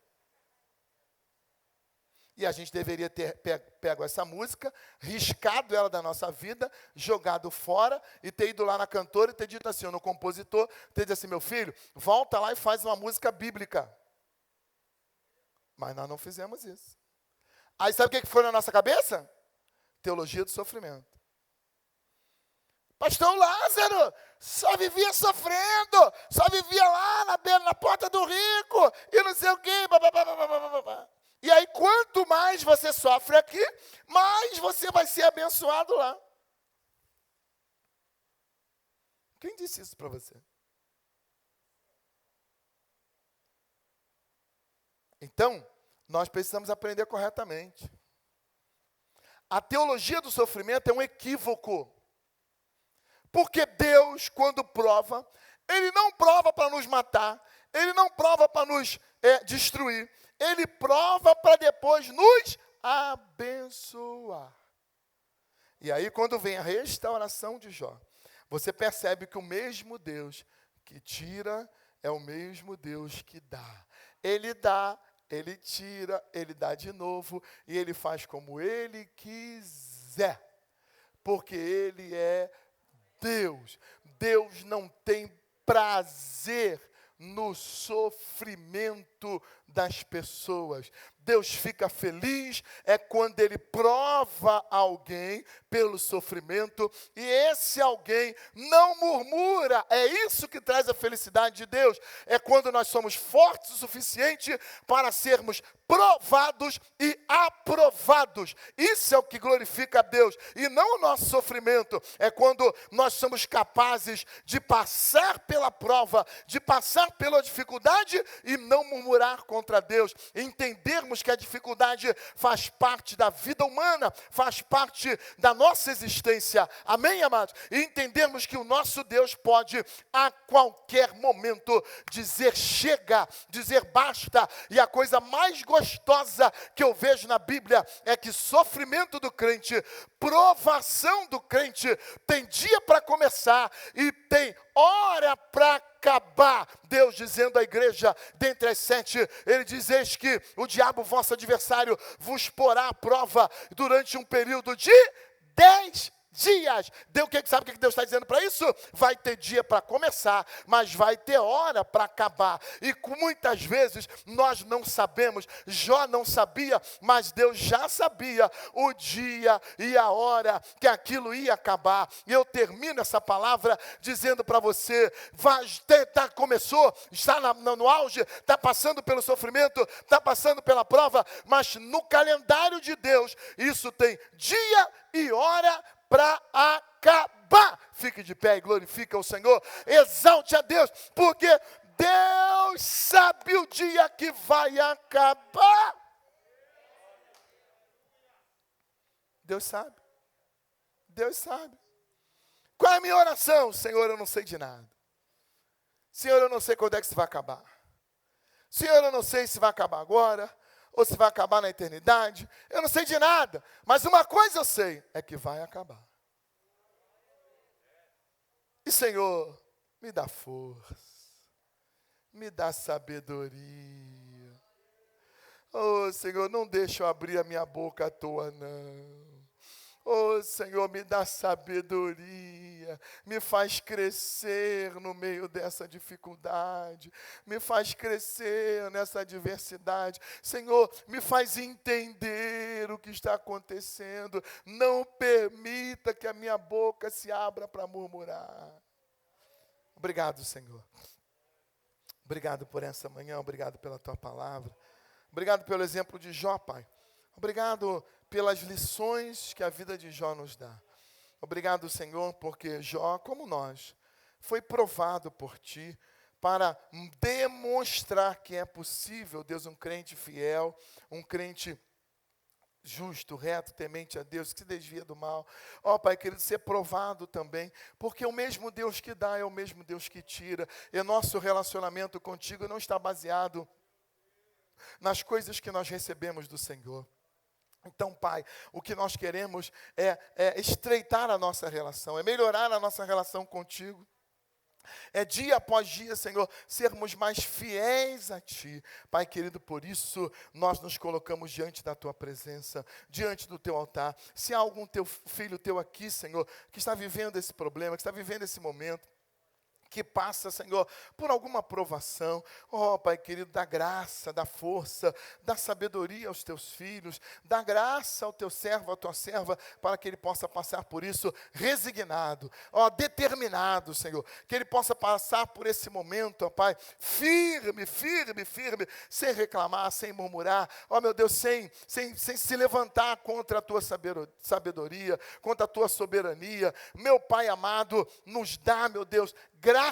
E a gente deveria ter pego essa música, riscado ela da nossa vida, jogado fora e ter ido lá na cantora e ter dito assim, no compositor, ter dito assim, meu filho, volta lá e faz uma música bíblica. Mas nós não fizemos isso. Aí sabe o que foi na nossa cabeça? Teologia do sofrimento. Pastor Lázaro só vivia sofrendo, só vivia lá na porta do rico e não sei o quê. E aí quanto mais você sofre aqui, mais você vai ser abençoado lá. Quem disse isso para você? Então, nós precisamos aprender corretamente. A teologia do sofrimento é um equívoco. Porque Deus, quando prova, Ele não prova para nos matar, Ele não prova para nos destruir, Ele prova para depois nos abençoar. E aí, quando vem a restauração de Jó, você percebe que o mesmo Deus que tira é o mesmo Deus que dá. Ele dá, Ele tira, Ele dá de novo, e Ele faz como Ele quiser. Porque Ele é Deus. Deus não tem prazer no sofrimento das pessoas. Deus fica feliz quando Ele prova alguém pelo sofrimento, e esse alguém não murmura. É isso que traz a felicidade de Deus. É quando nós somos fortes o suficiente para sermos provados e aprovados. Isso é o que glorifica a Deus, e não o nosso sofrimento. É quando nós somos capazes de passar pela prova, de passar pela dificuldade e não murmurar contra Deus. Entendermos que a dificuldade faz parte da vida humana, faz parte da nossa existência. Amém, amados? E entendermos que o nosso Deus pode a qualquer momento dizer chega, dizer basta. E a coisa mais gostosa que eu vejo na Bíblia é que sofrimento do crente, provação do crente, tem dia para começar e tem hora para acabar. Deus dizendo à igreja, dentre as 7, Ele diz: eis que o diabo, vosso adversário, vos porá à prova durante um período de 10 dias. Sabe o que Deus está dizendo para isso? Vai ter dia para começar, mas vai ter hora para acabar. E muitas vezes nós não sabemos. Jó não sabia, mas Deus já sabia o dia e a hora que aquilo ia acabar. E eu termino essa palavra dizendo para você: começou, está no auge, está passando pelo sofrimento, está passando pela prova, mas no calendário de Deus isso tem dia e hora para acabar. Fique de pé e glorifique o Senhor, exalte a Deus, porque Deus sabe o dia que vai acabar. Deus sabe. Deus sabe. Qual é a minha oração? Senhor, eu não sei de nada. Senhor, eu não sei quando é que isso vai acabar. Senhor, eu não sei se vai acabar agora ou se vai acabar na eternidade. Eu não sei de nada, mas uma coisa eu sei, é que vai acabar. E Senhor, me dá força, me dá sabedoria. Oh Senhor, não deixa eu abrir a minha boca à toa não. Oh Senhor, me dá sabedoria, me faz crescer no meio dessa dificuldade, me faz crescer nessa adversidade. Senhor, me faz entender o que está acontecendo. Não permita que a minha boca se abra para murmurar. Obrigado, Senhor. Obrigado por essa manhã, obrigado pela tua palavra. Obrigado pelo exemplo de Jó, Pai. Obrigado pelas lições que a vida de Jó nos dá. Obrigado, Senhor, porque Jó, como nós, foi provado por Ti para demonstrar que é possível, Deus, um crente fiel, um crente justo, reto, temente a Deus, que se desvia do mal. Ó, Pai querido, ser provado também, porque o mesmo Deus que dá é o mesmo Deus que tira. E nosso relacionamento contigo não está baseado nas coisas que nós recebemos do Senhor. Então, Pai, o que nós queremos é estreitar a nossa relação, é melhorar a nossa relação contigo. É dia após dia, Senhor, sermos mais fiéis a Ti. Pai querido, por isso nós nos colocamos diante da Tua presença, diante do Teu altar. Se há algum filho Teu aqui, Senhor, que está vivendo esse problema, que está vivendo esse momento, que passa, Senhor, por alguma provação, ó Pai querido, dá graça, dá força, dá sabedoria aos Teus filhos, dá graça ao Teu servo, à Tua serva, para que ele possa passar por isso resignado, ó, determinado, Senhor, que ele possa passar por esse momento, ó Pai, firme, firme, firme, sem reclamar, sem murmurar, ó meu Deus, sem se levantar contra a Tua sabedoria, contra a Tua soberania. Meu Pai amado, nos dá, meu Deus, graça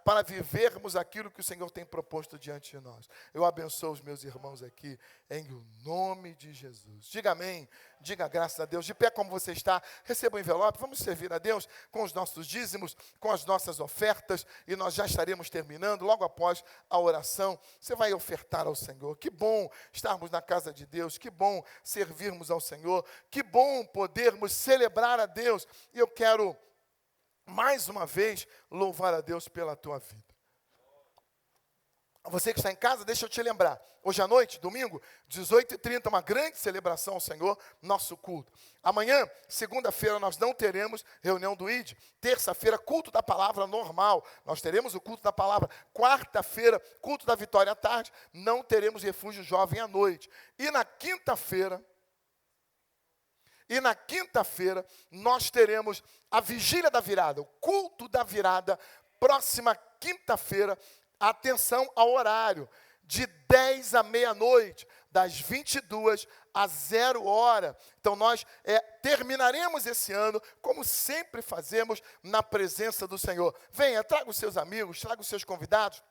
para vivermos aquilo que o Senhor tem proposto diante de nós. Eu abençoo os meus irmãos aqui, em nome de Jesus. Diga amém, diga graças a Deus. De pé como você está, receba o envelope, vamos servir a Deus com os nossos dízimos, com as nossas ofertas, e nós já estaremos terminando, logo após a oração, você vai ofertar ao Senhor. Que bom estarmos na casa de Deus, que bom servirmos ao Senhor, que bom podermos celebrar a Deus, e eu quero mais uma vez louvar a Deus pela tua vida. Você que está em casa, deixa eu te lembrar. Hoje à noite, domingo, 18h30, uma grande celebração ao Senhor, nosso culto. Amanhã, segunda-feira, nós não teremos reunião do ID. Terça-feira, culto da palavra normal. Nós teremos o culto da palavra. Quarta-feira, culto da vitória à tarde. Não teremos refúgio jovem à noite. E na quinta-feira, nós teremos a vigília da virada, o culto da virada, próxima quinta-feira. Atenção ao horário, de 10 à meia-noite, das 22 a 0h. Então nós terminaremos esse ano, como sempre fazemos, na presença do Senhor. Venha, traga os seus amigos, traga os seus convidados.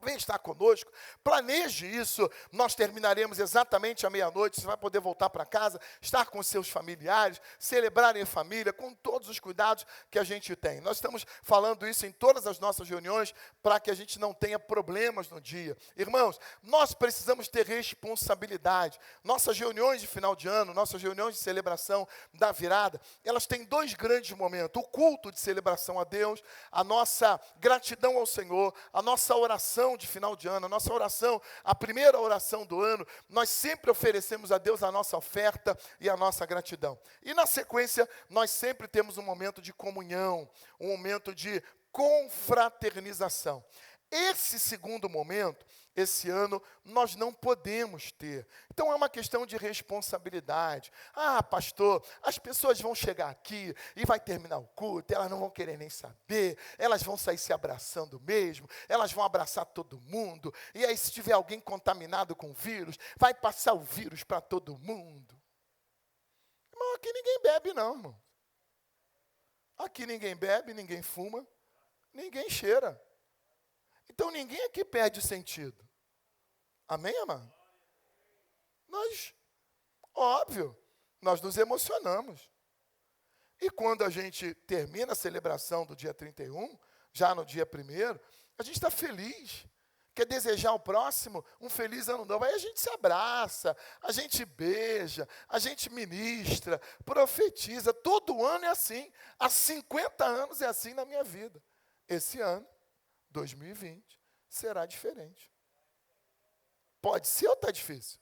Vem estar conosco, planeje isso, nós terminaremos exatamente à meia-noite, você vai poder voltar para casa, estar com seus familiares, celebrar em família, com todos os cuidados que a gente tem. Nós estamos falando isso em todas as nossas reuniões, para que a gente não tenha problemas no dia. Irmãos, nós precisamos ter responsabilidade. Nossas reuniões de final de ano, nossas reuniões de celebração da virada, elas têm dois grandes momentos: o culto de celebração a Deus, a nossa gratidão ao Senhor, a nossa oração de final de ano, a nossa oração, a primeira oração do ano, nós sempre oferecemos a Deus a nossa oferta e a nossa gratidão. E na sequência, nós sempre temos um momento de comunhão, um momento de confraternização. Esse segundo momento, esse ano, nós não podemos ter. Então, é uma questão de responsabilidade. Ah, pastor, as pessoas vão chegar aqui e vai terminar o culto, elas não vão querer nem saber, elas vão sair se abraçando mesmo, elas vão abraçar todo mundo, e aí se tiver alguém contaminado com vírus, vai passar o vírus para todo mundo. Irmão, aqui ninguém bebe não, irmão. Aqui ninguém bebe, ninguém fuma, ninguém cheira. Então, ninguém aqui perde o sentido. Amém, amado? Nós nos emocionamos. E quando a gente termina a celebração do dia 31, já no dia 1º, a gente está feliz. Quer desejar ao próximo um feliz ano novo. Aí a gente se abraça, a gente beija, a gente ministra, profetiza. Todo ano é assim. Há 50 anos é assim na minha vida. Esse ano, 2020, será diferente. Pode ser ou está difícil?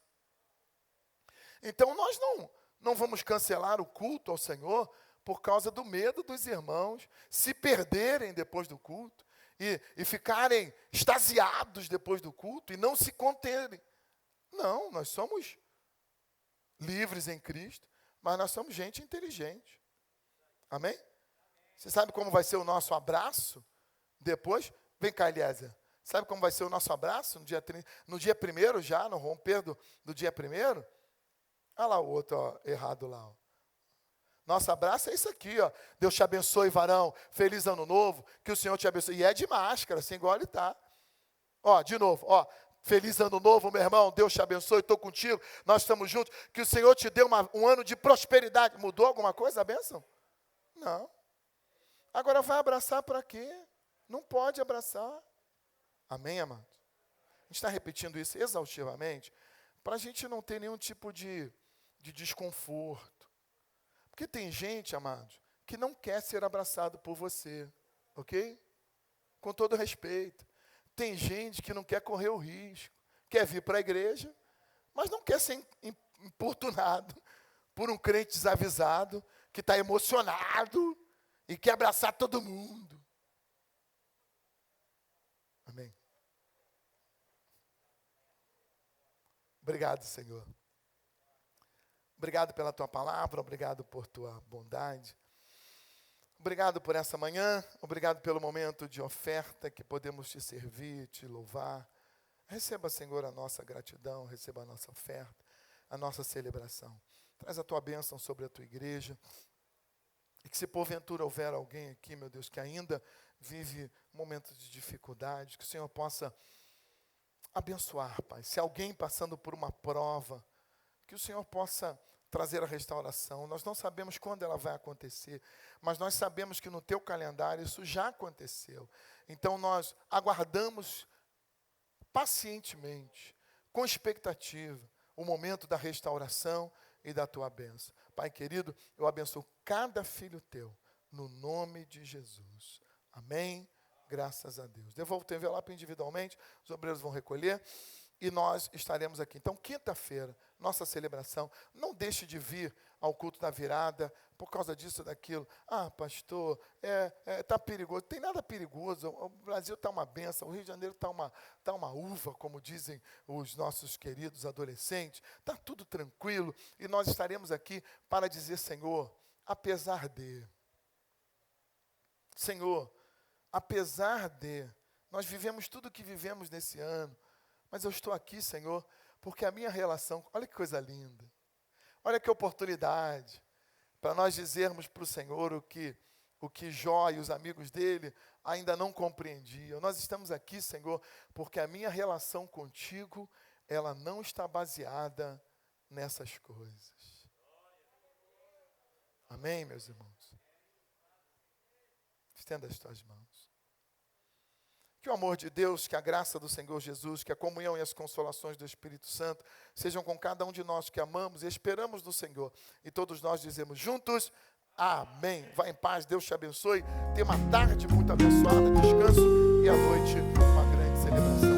Então, nós não vamos cancelar o culto ao Senhor por causa do medo dos irmãos se perderem depois do culto e ficarem extasiados depois do culto e não se conterem. Não, nós somos livres em Cristo, mas nós somos gente inteligente. Amém? Você sabe como vai ser o nosso abraço depois? Vem cá, Eliezer. Sabe como vai ser o nosso abraço no dia 1º já, no romper do dia 1º? Olha lá o outro, ó, errado lá. Ó. Nosso abraço é isso aqui, ó. Deus te abençoe, varão. Feliz ano novo. Que o Senhor te abençoe. E é de máscara, assim igual ele está. Ó, de novo, ó. Feliz ano novo, meu irmão. Deus te abençoe, estou contigo. Nós estamos juntos. Que o Senhor te dê um ano de prosperidade. Mudou alguma coisa a bênção? Não. Agora vai abraçar para quê? Não pode abraçar. Amém, amados? A gente está repetindo isso exaustivamente para a gente não ter nenhum tipo de desconforto. Porque tem gente, amados, que não quer ser abraçado por você, ok? Com todo respeito. Tem gente que não quer correr o risco, quer vir para a igreja, mas não quer ser importunado por um crente desavisado, que está emocionado e quer abraçar todo mundo. Amém. Obrigado, Senhor. Obrigado pela tua palavra, obrigado por tua bondade. Obrigado por essa manhã, obrigado pelo momento de oferta que podemos te servir, te louvar. Receba, Senhor, a nossa gratidão, receba a nossa oferta, a nossa celebração. Traz a tua bênção sobre a tua igreja. E que se porventura houver alguém aqui, meu Deus, que ainda vive momentos de dificuldade, que o Senhor possa abençoar, Pai. Se alguém passando por uma prova, que o Senhor possa trazer a restauração. Nós não sabemos quando ela vai acontecer, mas nós sabemos que no teu calendário isso já aconteceu. Então nós aguardamos pacientemente, com expectativa, o momento da restauração e da tua bênção. Pai querido, eu abençoo cada filho teu, no nome de Jesus. Amém, Graças a Deus. Devolva o teu envelope individualmente, os obreiros vão recolher e nós estaremos aqui. Então, quinta-feira, nossa celebração, não deixe de vir ao culto da virada por causa disso ou daquilo. Ah, pastor, tá perigoso. Tem nada perigoso, o Brasil está uma benção, o Rio de Janeiro tá uma uva, como dizem os nossos queridos adolescentes. Está tudo tranquilo e nós estaremos aqui para dizer, Senhor, apesar de, nós vivemos tudo o que vivemos nesse ano, mas eu estou aqui, Senhor, porque a minha relação, olha que coisa linda, olha que oportunidade, para nós dizermos para o Senhor o que Jó e os amigos dele ainda não compreendiam. Nós estamos aqui, Senhor, porque a minha relação contigo, ela não está baseada nessas coisas. Amém, meus irmãos? Estenda as tuas mãos. Que o amor de Deus, que a graça do Senhor Jesus, que a comunhão e as consolações do Espírito Santo sejam com cada um de nós que amamos e esperamos no Senhor. E todos nós dizemos juntos, amém. Vá em paz, Deus te abençoe. Tenha uma tarde muito abençoada, descanso e à noite uma grande celebração.